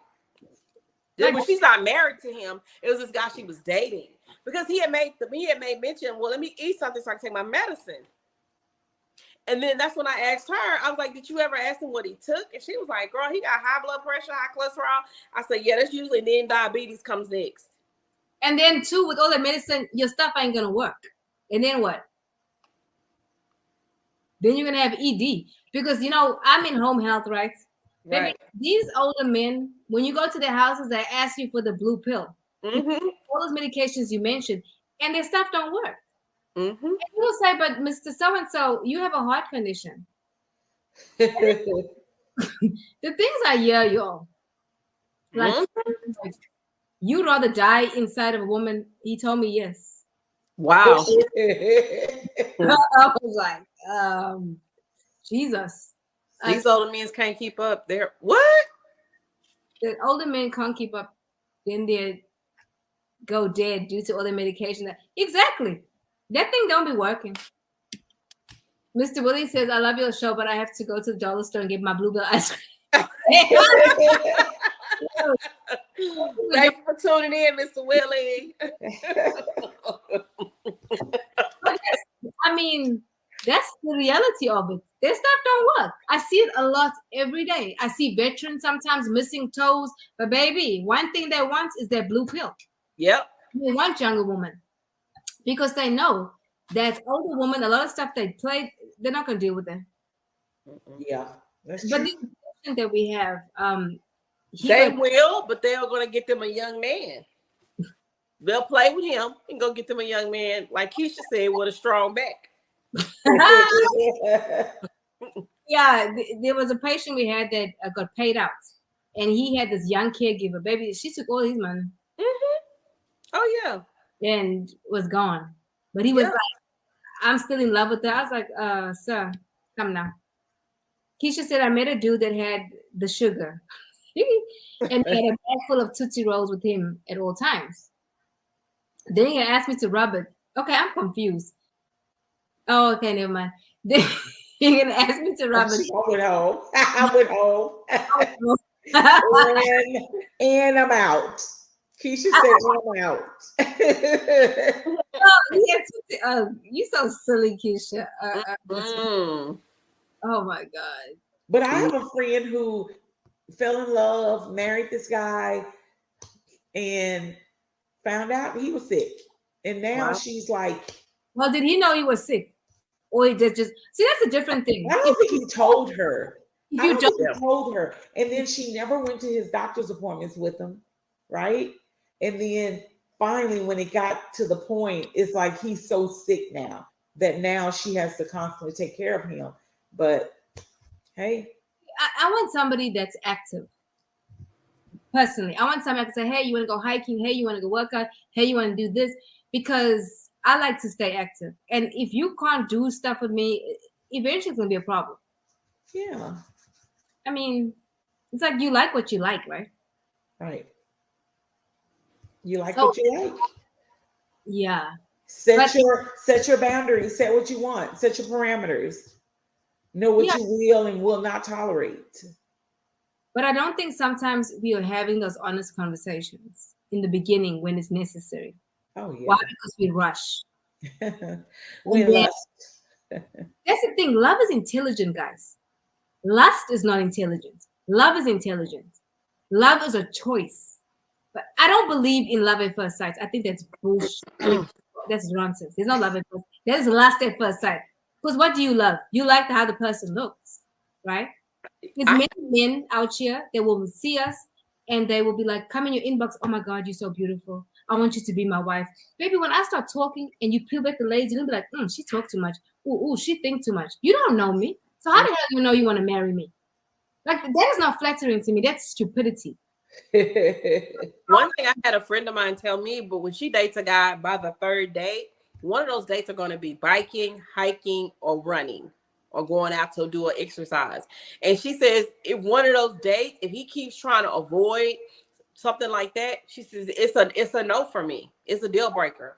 When she's not married to him, it was this guy she was dating. Because he had made mention, well, let me eat something so I can take my medicine. And then that's when I asked her, I was like, did you ever ask him what he took? And she was like, girl, he got high blood pressure, high cholesterol. I said, yeah, that's usually, and then diabetes comes next. And then, too, with all the medicine, your stuff ain't going to work. And then what? Then you're going to have ED. Because, you know, I'm in home health, right? Right. Maybe these older men, when you go to their houses, they ask you for the blue pill. Mm-hmm. All those medications you mentioned, and their stuff don't work. Mm-hmm. And you'll say, but Mr. So-and-so, you have a heart condition. The things I hear, y'all. Like, like, you'd rather die inside of a woman? He told me yes. Wow. I was like, Jesus. These older men can't keep up. They're what? The older men can't keep up. Then they go dead due to all the medication. Exactly. That thing don't be working. Mr. Willie says, I love your show, but I have to go to the dollar store and get my Bluebell ice cream. Thank you for tuning in, Mr. Willie. I mean, that's the reality of it. Their stuff don't work. I see it a lot every day. I see veterans sometimes missing toes, but baby, one thing they want is their blue pill. Yep. They want younger women because they know that older women, a lot of stuff they play, they're not going to deal with them. Yeah, that's But true. this question that we have, they will, but they're going to get them a young man. They'll play with him and go get them a young man, like Keisha said, with a strong back. Yeah, there was a patient we had that got paid out, and he had this young caregiver. Baby, she took all his money. Mm-hmm. Oh yeah, and was gone. But he was like, "I'm still in love with her." I was like, "Sir, come now." Keisha said, "I met a dude that had the sugar, and he had a bag full of Tootsie Rolls with him at all times." Then he asked me to rub it. Okay, I'm confused. Oh, okay, never mind. Then he gonna ask me to rub it. I went home. and I'm out. Keisha said, I'm out. You so silly, Keisha. Oh my God. But I have a friend who fell in love, married this guy, and found out he was sick. And now she's like, well, did he know he was sick? Or he just see, that's a different thing. I don't think he told her. If I you don't don't think he told her. And then she never went to his doctor's appointments with him, right? And then finally, when it got to the point, it's like he's so sick now that now she has to constantly take care of him. But hey, I want somebody that's active. Personally, I want somebody to say, hey, you want to go hiking? Hey, you want to go work out? Hey, you want to do this? Because I like to stay active. And if you can't do stuff with me, eventually it's going to be a problem. Yeah. I mean, it's like you like what you like, right? Right. You like So, what you like. Yeah. Set your boundaries. Set what you want. Set your parameters. Know what you will and will not tolerate. But I don't think sometimes we are having those honest conversations in the beginning when it's necessary. Oh yeah. Why? Because we rush. We lust. That's the thing. Love is intelligent, guys. Lust is not intelligent. Love is intelligent. Love is a choice. But I don't believe in love at first sight. I think that's bullshit. That's nonsense. There's no love at first. There's lust at first sight. Because what do you love? You like how the person looks, right? There's many men out here that will see us and they will be like, come in your inbox. Oh my God, you're so beautiful. I want you to be my wife. Baby, when I start talking and you peel back the layers, you're going to be like, she talk too much. Ooh, she think too much. You don't know me. So how the hell do you know you want to marry me? Like, that is not flattering to me. That's stupidity. One thing I had a friend of mine tell me, but when she dates a guy by the third date, one of those dates are going to be biking, hiking, or running, or going out to do an exercise. And she says, if one of those dates, if he keeps trying to avoid something like that, she says it's a no for me. It's a deal breaker.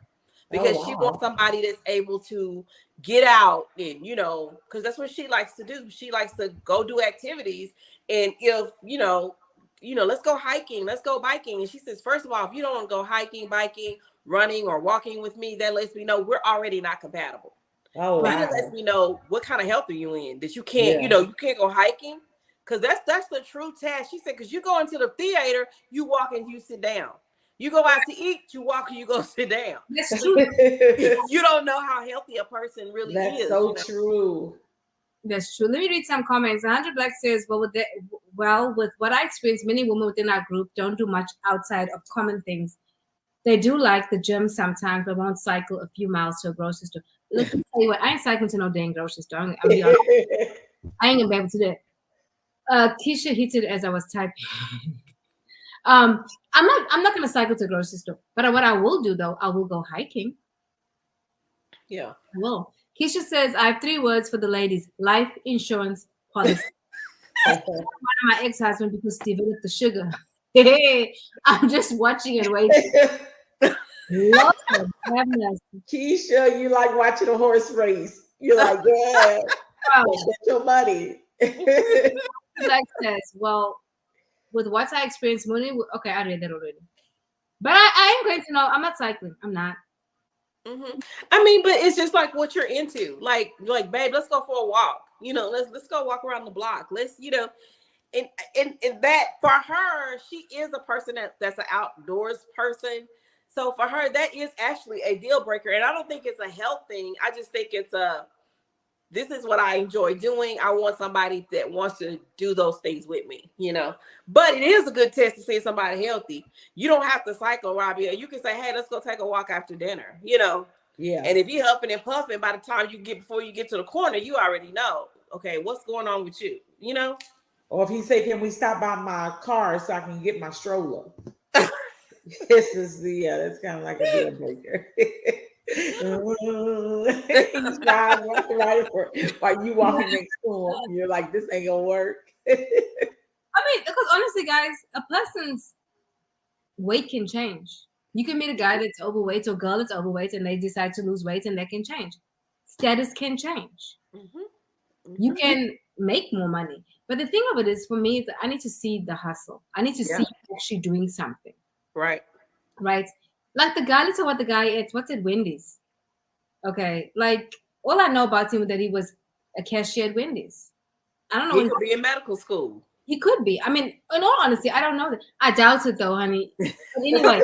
Because she wants somebody that's able to get out and, because that's what she likes to do. She likes to go do activities. And if, let's go hiking, let's go biking. And she says, first of all, if you don't want to go hiking, biking, running, or walking with me, that lets me know we're already not compatible. Oh, wow. That lets me know what kind of health are you in, that you can't, you can't go hiking. Because that's the true test. She said, because you go into the theater, you walk and you sit down. You go out to eat, you walk and you go sit down. That's true. You don't know how healthy a person really is. That's so true. That's true. Let me read some comments. 100 Black says, with what I experienced, many women within our group don't do much outside of common things. They do like the gym sometimes, but won't cycle a few miles to a grocery store. Look, let me tell you what, I ain't cycling to no dang grocery store. I ain't gonna be able to do it. Keisha hit it as I was typing. I'm not gonna cycle to a grocery store, but what I will do though, I will go hiking. Yeah. I will. Keisha says, I have 3 words for the ladies: life insurance policy. One of my ex-husband because he developed the sugar. Hey, I'm just watching and waiting. Lord, Keisha, you like watching a horse race. You're like, yeah, get your money. Like says, well, with what I experienced, okay, I read that already. But I am going to know. I'm not cycling. I'm not. Mm-hmm. I mean, but it's just like what you're into. Like, babe, let's go for a walk. Let's go walk around the block. Let's, and that for her, she is a person that's an outdoors person. So for her, that is actually a deal breaker. And I don't think it's a health thing. I just think it's this is what I enjoy doing. I want somebody that wants to do those things with me, But it is a good test to see if somebody healthy. You don't have to cycle, Robbie. You can say, hey, let's go take a walk after dinner, Yeah. And if you're huffing and puffing, by the time before you get to the corner, you already know, okay, what's going on with you, Or if he say, can we stop by my car so I can get my stroller? This is that's kind of like a deal breaker. He's right while you walking next to him. You're like, this ain't gonna work. I mean, because honestly, guys, a person's weight can change. You can meet a guy that's overweight or girl that's overweight and they decide to lose weight and that can change. Status can change. Mm-hmm. Mm-hmm. You can make more money. But the thing of it is, for me, is that I need to see the hustle. I need to see you actually doing something. Right. Right. Like the guy, let's talk about the guy at Wendy's. Okay. Like, all I know about him is that he was a cashier at Wendy's. I don't know. He could be in medical school. He could be. I mean, in all honesty, I don't know that. I doubt it though, honey. But anyway.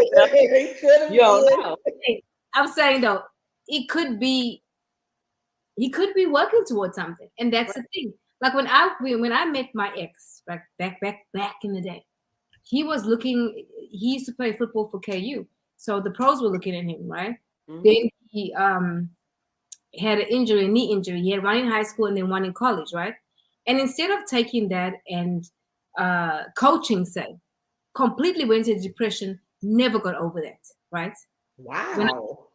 I'm saying though, he could be working towards something. And that's the thing. Like when I met my ex, like back in the day, he used to play football for KU. So the pros were looking at him, right? Mm-hmm. Then he had a knee injury. He had one in high school and then one in college, right? And instead of taking that and coaching, say, completely went into depression, never got over that, right? Wow.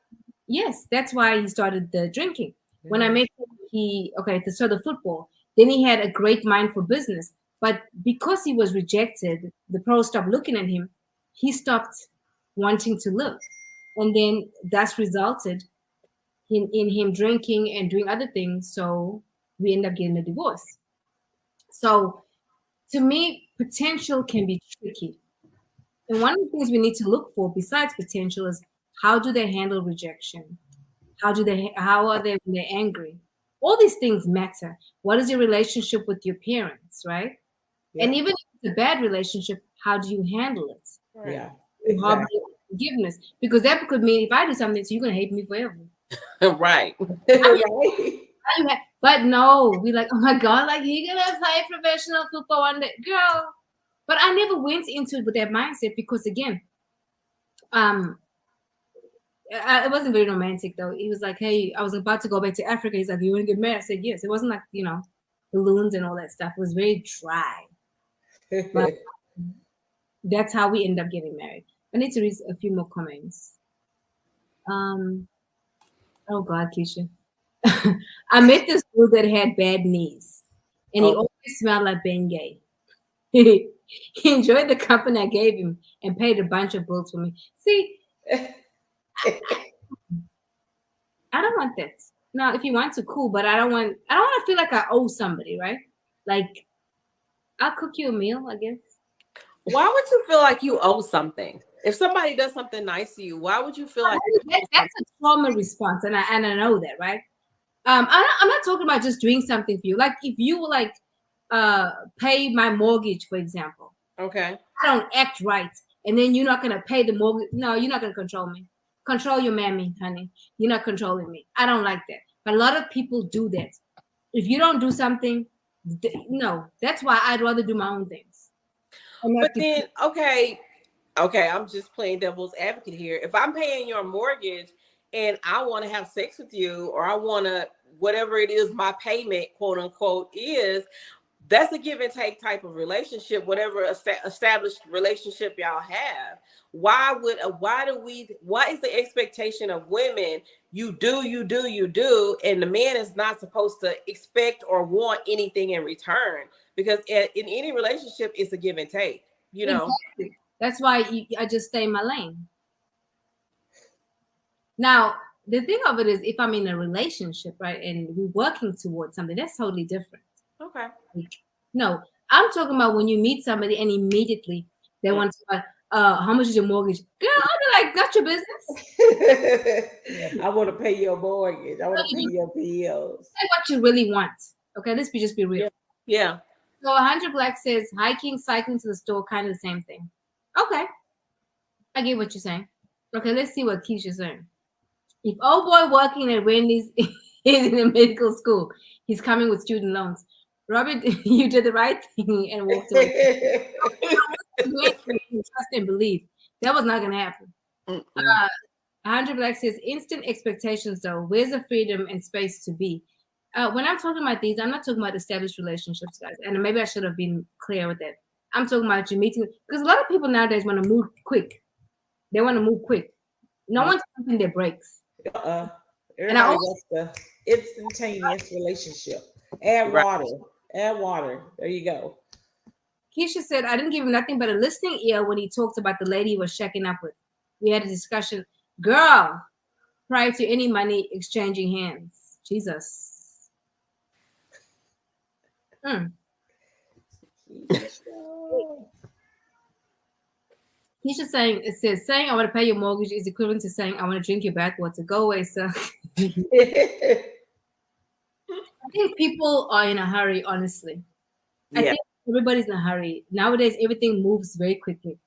Yes, that's why he started the drinking. When I Mhm. met him, so the football, then he had a great mind for business. But because he was rejected, the pros stopped looking at him. He stopped wanting to live. And then that's resulted in him drinking and doing other things. So we end up getting a divorce. So to me, potential can be tricky. And one of the things we need to look for besides potential is how do they handle rejection? How are they when they're angry? All these things matter. What is your relationship with your parents, right? And Yeah. even if it's a bad relationship, how do you handle it? Yeah. You harbor Exactly. forgiveness. Because that could mean if I do something, so you're gonna hate me forever. Right. Right. But no, we like, oh my God, like he gonna play professional football one day. Girl. But I never went into it with that mindset because again, it wasn't very romantic though. He was like, "Hey, I was about to go back to Africa." He's like, "You want to get married?" I said, "Yes." It wasn't like balloons and all that stuff. It was very dry. But that's how we end up getting married. I need to read a few more comments. Oh God, Keisha, I met this dude that had bad knees, and he Oh. always smelled like Bengay. He enjoyed the company I gave him and paid a bunch of bills for me. See, I don't want that. No, if you want to, cool, but I don't want to feel like I owe somebody, right? Like I'll cook you a meal, I guess. Why would you feel like you owe something? If somebody does something nice to you, why would you feel like you owe That's a trauma response, and I know that, right? I'm not talking about just doing something for you. Like if you were like pay my mortgage, for example. Okay. I don't act right, and then you're not gonna pay the mortgage. No, you're not gonna control me. Control your mammy, honey. You're not controlling me. I don't like that. But a lot of people do that. If you don't do something, no, that's why I'd rather do my own things. But then, okay, I'm just playing devil's advocate here. If I'm paying your mortgage and I want to have sex with you, or I want to, whatever it is, my payment, quote unquote, is, that's a give and take type of relationship, whatever established relationship y'all have. Why is the expectation of women, you do, and the man is not supposed to expect or want anything in return? Because in any relationship, it's a give and take, Exactly. That's why I just stay in my lane. Now, the thing of it is, if I'm in a relationship, right, and we're working towards something, that's totally different. Okay. Like, no, I'm talking about when you meet somebody and immediately they want to, how much is your mortgage? Girl, I'll be like, that's your business. I want to pay your mortgage. I want to pay your bills. Say what you really want. Okay, let's just be real. Yeah. So 100 Black says hiking, cycling to the store, kind of the same thing. Okay, I get what you're saying. Okay, let's see what Keisha's saying. If old boy working at Wendy's is in a medical school, he's coming with student loans. Robert, you did the right thing and walked away. Trust and believe. That was not going to happen. 100 Black says instant expectations, though. Where's the freedom and space to be? When I'm talking about these, I'm not talking about established relationships, guys. And maybe I should have been clear with that. I'm talking about you meeting, because a lot of people nowadays want to move quick. They want to move quick. No one's something that breaks. Everybody wants the instantaneous relationship. Add water. Add water. There you go. Keisha said, I didn't give him nothing but a listening ear when he talked about the lady he was checking up with. We had a discussion. Girl, prior to any money exchanging hands. Jesus. Keisha saying, it says, saying I want to pay your mortgage is equivalent to saying I want to drink your bathwater. Go away, sir. I think people are in a hurry, honestly. Yeah. I think everybody's in a hurry. Nowadays, everything moves very quickly.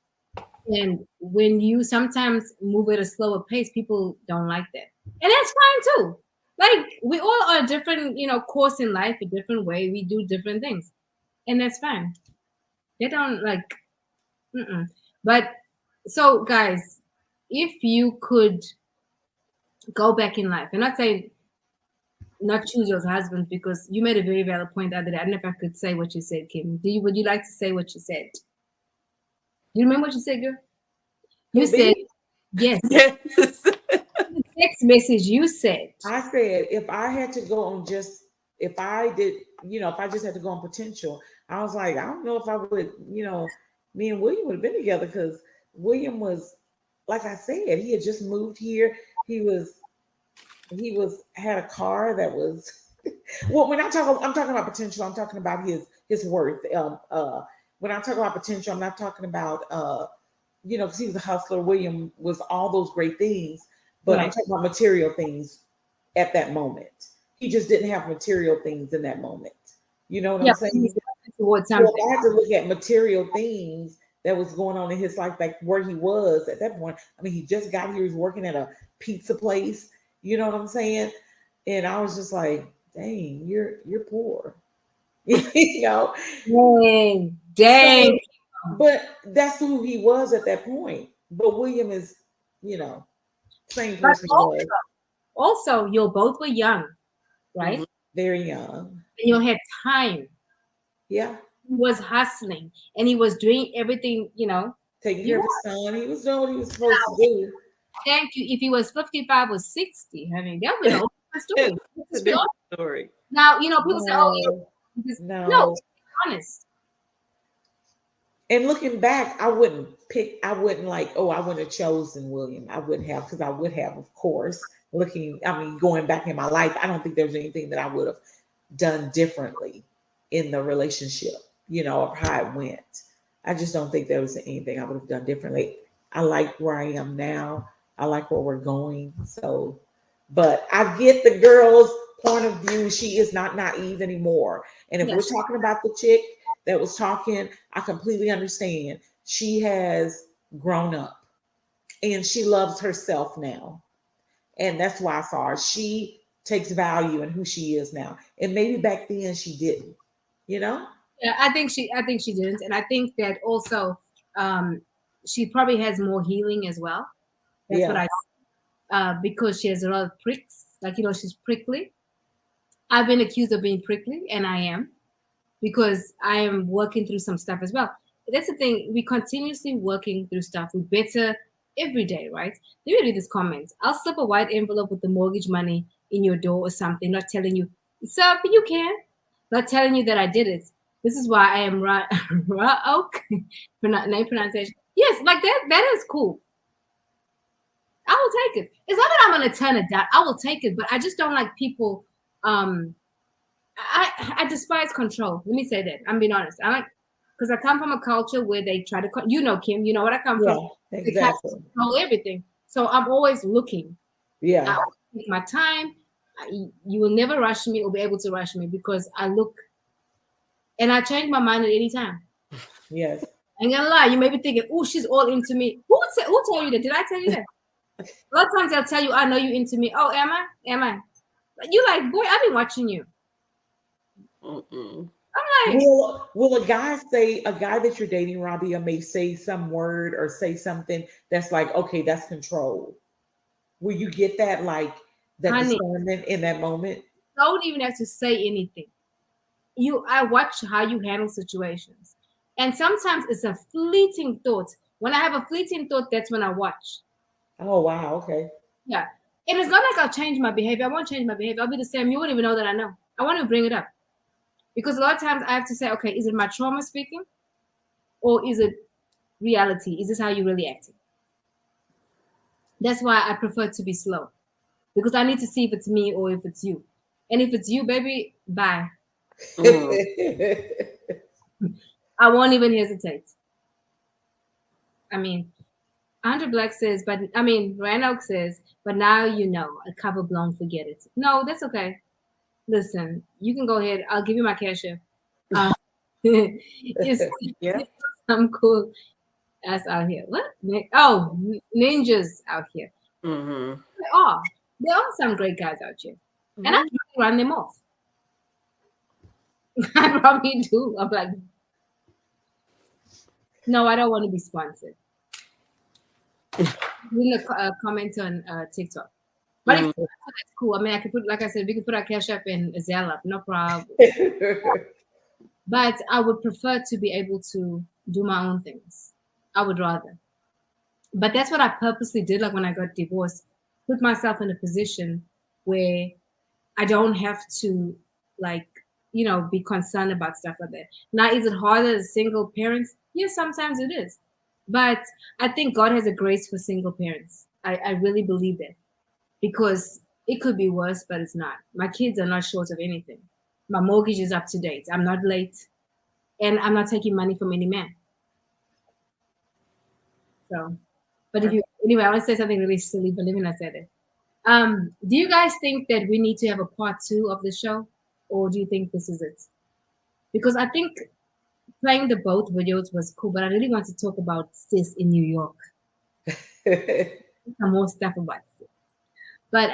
And when you sometimes move at a slower pace, people don't like that. And that's fine too. Like we all are a different, course in life, a different way. We do different things. And that's fine. They don't like, But so guys, if you could go back in life, I'm not saying not choose your husband, because you made a very valid point the other day. I don't know if I could say what you said, Kim. Would you like to say what you said? You remember what you said, girl? You said yes. Yes. Text message you said. I said if I had to go on if I just had to go on potential, I was like, I don't know if I would, me and William would have been together, because William was, like I said, he had just moved here. He had a car that was well, I'm talking about potential, I'm talking about his worth. When I talk about potential, I'm not talking about because he was a hustler. William was all those great things, but I'm talking about material things at that moment. He just didn't have material things in that moment. You know what I'm saying? So I had to look at material things that was going on in his life, like where he was at that point. I mean, he just got here. He was working at a pizza place. You know what I'm saying? And I was just like, dang, you're poor. You know? Dang. So, but that's who he was at that point. But William is, same person. Also, you both were young, right? Very young. And you had time. Yeah. He was hustling and he was doing everything, taking care of his son. He was doing what he was supposed to do. Thank you. If he was 55 or 60, I mean, that was a whole story. It's a different story. Now, people say, oh, no, honest. And looking back, I wouldn't like, I wouldn't have chosen William. I wouldn't have, because I would have, of course, going back in my life, I don't think there was anything that I would have done differently in the relationship, or how it went. I just don't think there was anything I would have done differently. I like where I am now. I like where we're going. So, but I get the girl's point of view. She is not naive anymore. And if we're talking about the chick that was talking, I completely understand. She has grown up and she loves herself now. And that's why I saw her. She takes value in who she is now. And maybe back then she didn't, Yeah, I think she didn't. And I think that also she probably has more healing as well. That's what I because she has a lot of pricks. Like, she's prickly. I've been accused of being prickly, and I am, because I am working through some stuff as well. That's the thing. We continuously working through stuff. We better every day, right? Let me read this comment. I'll slip a white envelope with the mortgage money in your door or something, not telling you, sir, you can. Not telling you that I did it. This is why I am raw oak. Name pronunciation. Yes, like that is cool. I will take it. It's not that I'm going to turn it down. I will take it, but I just don't like people. I despise control. Let me say that. I'm being honest. Because I come from a culture where they try to, Kim, you know what I come from. Exactly. They try to control everything. So I'm always looking. Yeah. I take my time. You will never rush me or be able to rush me, because I look, and I change my mind at any time. Yes. I ain't gonna lie. You may be thinking, oh, she's all into me. Who told you that? Did I tell you that? A lot of times they'll tell you, I know you into me. Oh, am I? You like, boy, I've been watching you. Mm-mm. I'm like, will a guy that you're dating, Rabia, may say some word or say something that's like, okay, that's control? Will you get that, like, that discernment in that moment? Don't even have to say anything. I watch how you handle situations. And sometimes it's a fleeting thought. When I have a fleeting thought, that's when I watch. Oh, wow. Okay. Yeah. And it's not like I'll change my behavior. I won't change my behavior. I'll be the same. You wouldn't even know that I know. I want to bring it up. Because a lot of times I have to say, okay, is it my trauma speaking? Or is it reality? Is this how you're really acting? That's why I prefer to be slow. Because I need to see if it's me or if it's you. And if it's you, baby, bye. I won't even hesitate. I mean, Andrew Black says, Randall says, but now you know, a cover blown, forget it. No, that's okay. Listen, you can go ahead. I'll give you my cash app. It's some cool ass out here. What? Oh, ninjas out here. Mm-hmm. There are some great guys out here. Mm-hmm. And I can run them off. I probably do. I'm like, no, I don't want to be sponsored. In a comment on TikTok. But if that's cool. I mean, I could put, like I said, we could put our cash up in a Zelle up, no problem. But I would prefer to be able to do my own things. I would rather. But that's what I purposely did. Like when I got divorced, put myself in a position where I don't have to, like, you know, be concerned about stuff like that. Now, is it harder as single parents? Yes, sometimes it is. But I think God has a grace for single parents. I really believe that. Because it could be worse, but it's not. My kids are not short of anything. My mortgage is up to date. I'm not late. And I'm not taking money from any man. So, but anyway, I want to say something really silly, but let me not say it. Do you guys think that we need to have a part 2 of the show? Or do you think this is it? Because I think playing the both videos was cool, but I really want to talk about sis in New York. Some more stuff about sis. But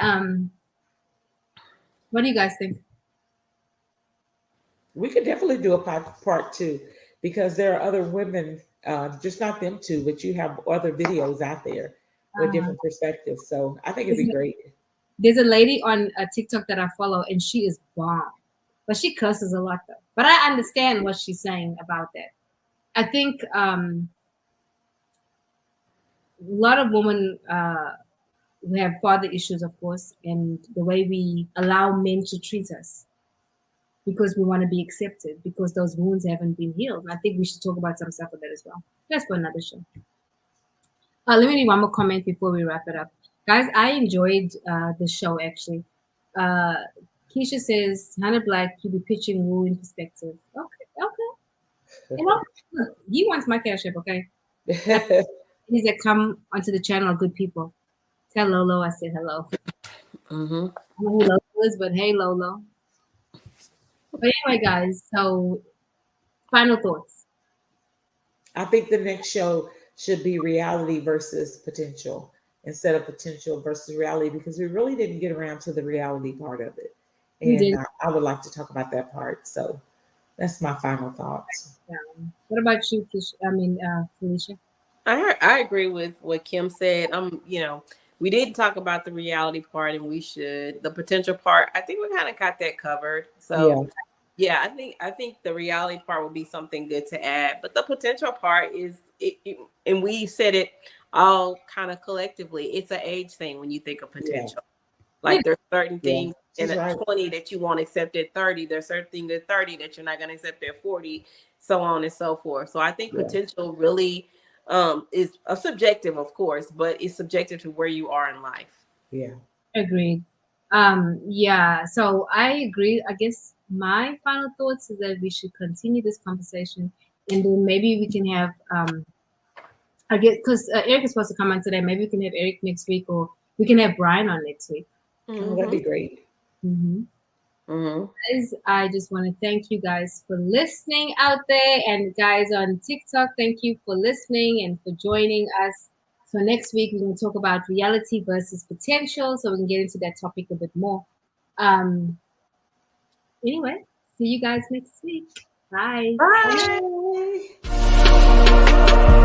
what do you guys think? We could definitely do a part 2 because there are other women, just not them two, but you have other videos out there with different perspectives. So I think it'd be great. There's a lady on TikTok that I follow, and she is bomb, but she curses a lot though. But I understand what she's saying about that. I think a lot of women we have father issues, of course, and the way we allow men to treat us because we want to be accepted, because those wounds haven't been healed. And I think we should talk about some stuff of that as well. That's for another show. Let me read one more comment before we wrap it up. Guys, I enjoyed the show, actually. Keisha says, Hannah Black, you be pitching woo in perspective. Okay. You know, look, he wants my cash app, okay? These that come onto the channel are good people. Tell Lolo I said hello. Mm-hmm. I don't know who Lolo is, but hey, Lolo. But anyway, guys, so final thoughts. I think the next show should be reality versus potential instead of potential versus reality, because we really didn't get around to the reality part of it. And I would like to talk about that part. So that's my final thoughts. What about you, Felicia? I agree with what Kim said. We didn't talk about the reality part, and we should. The potential part, I think we kind of got that covered. So yeah, I think the reality part would be something good to add. But the potential part is, and we said it all kind of collectively. It's an age thing when you think of potential. Like there's certain things at 20 that you won't accept at 30. There's certain things at 30 that you're not going to accept at 40, so on and so forth. So I think potential really is a subjective, of course, but it's subjective to where you are in life. Yeah. Agreed. So I agree. I guess my final thoughts is that we should continue this conversation, and then maybe we can have I guess because Eric is supposed to come on today. Maybe we can have Eric next week, or we can have Brian on next week. Oh, that'd be great. Guys, I just want to thank you guys for listening out there, and guys on TikTok, thank you for listening and for joining us. So next week we're going to talk about reality versus potential, so we can get into that topic a bit more. Anyway, see you guys next week. Bye. Bye.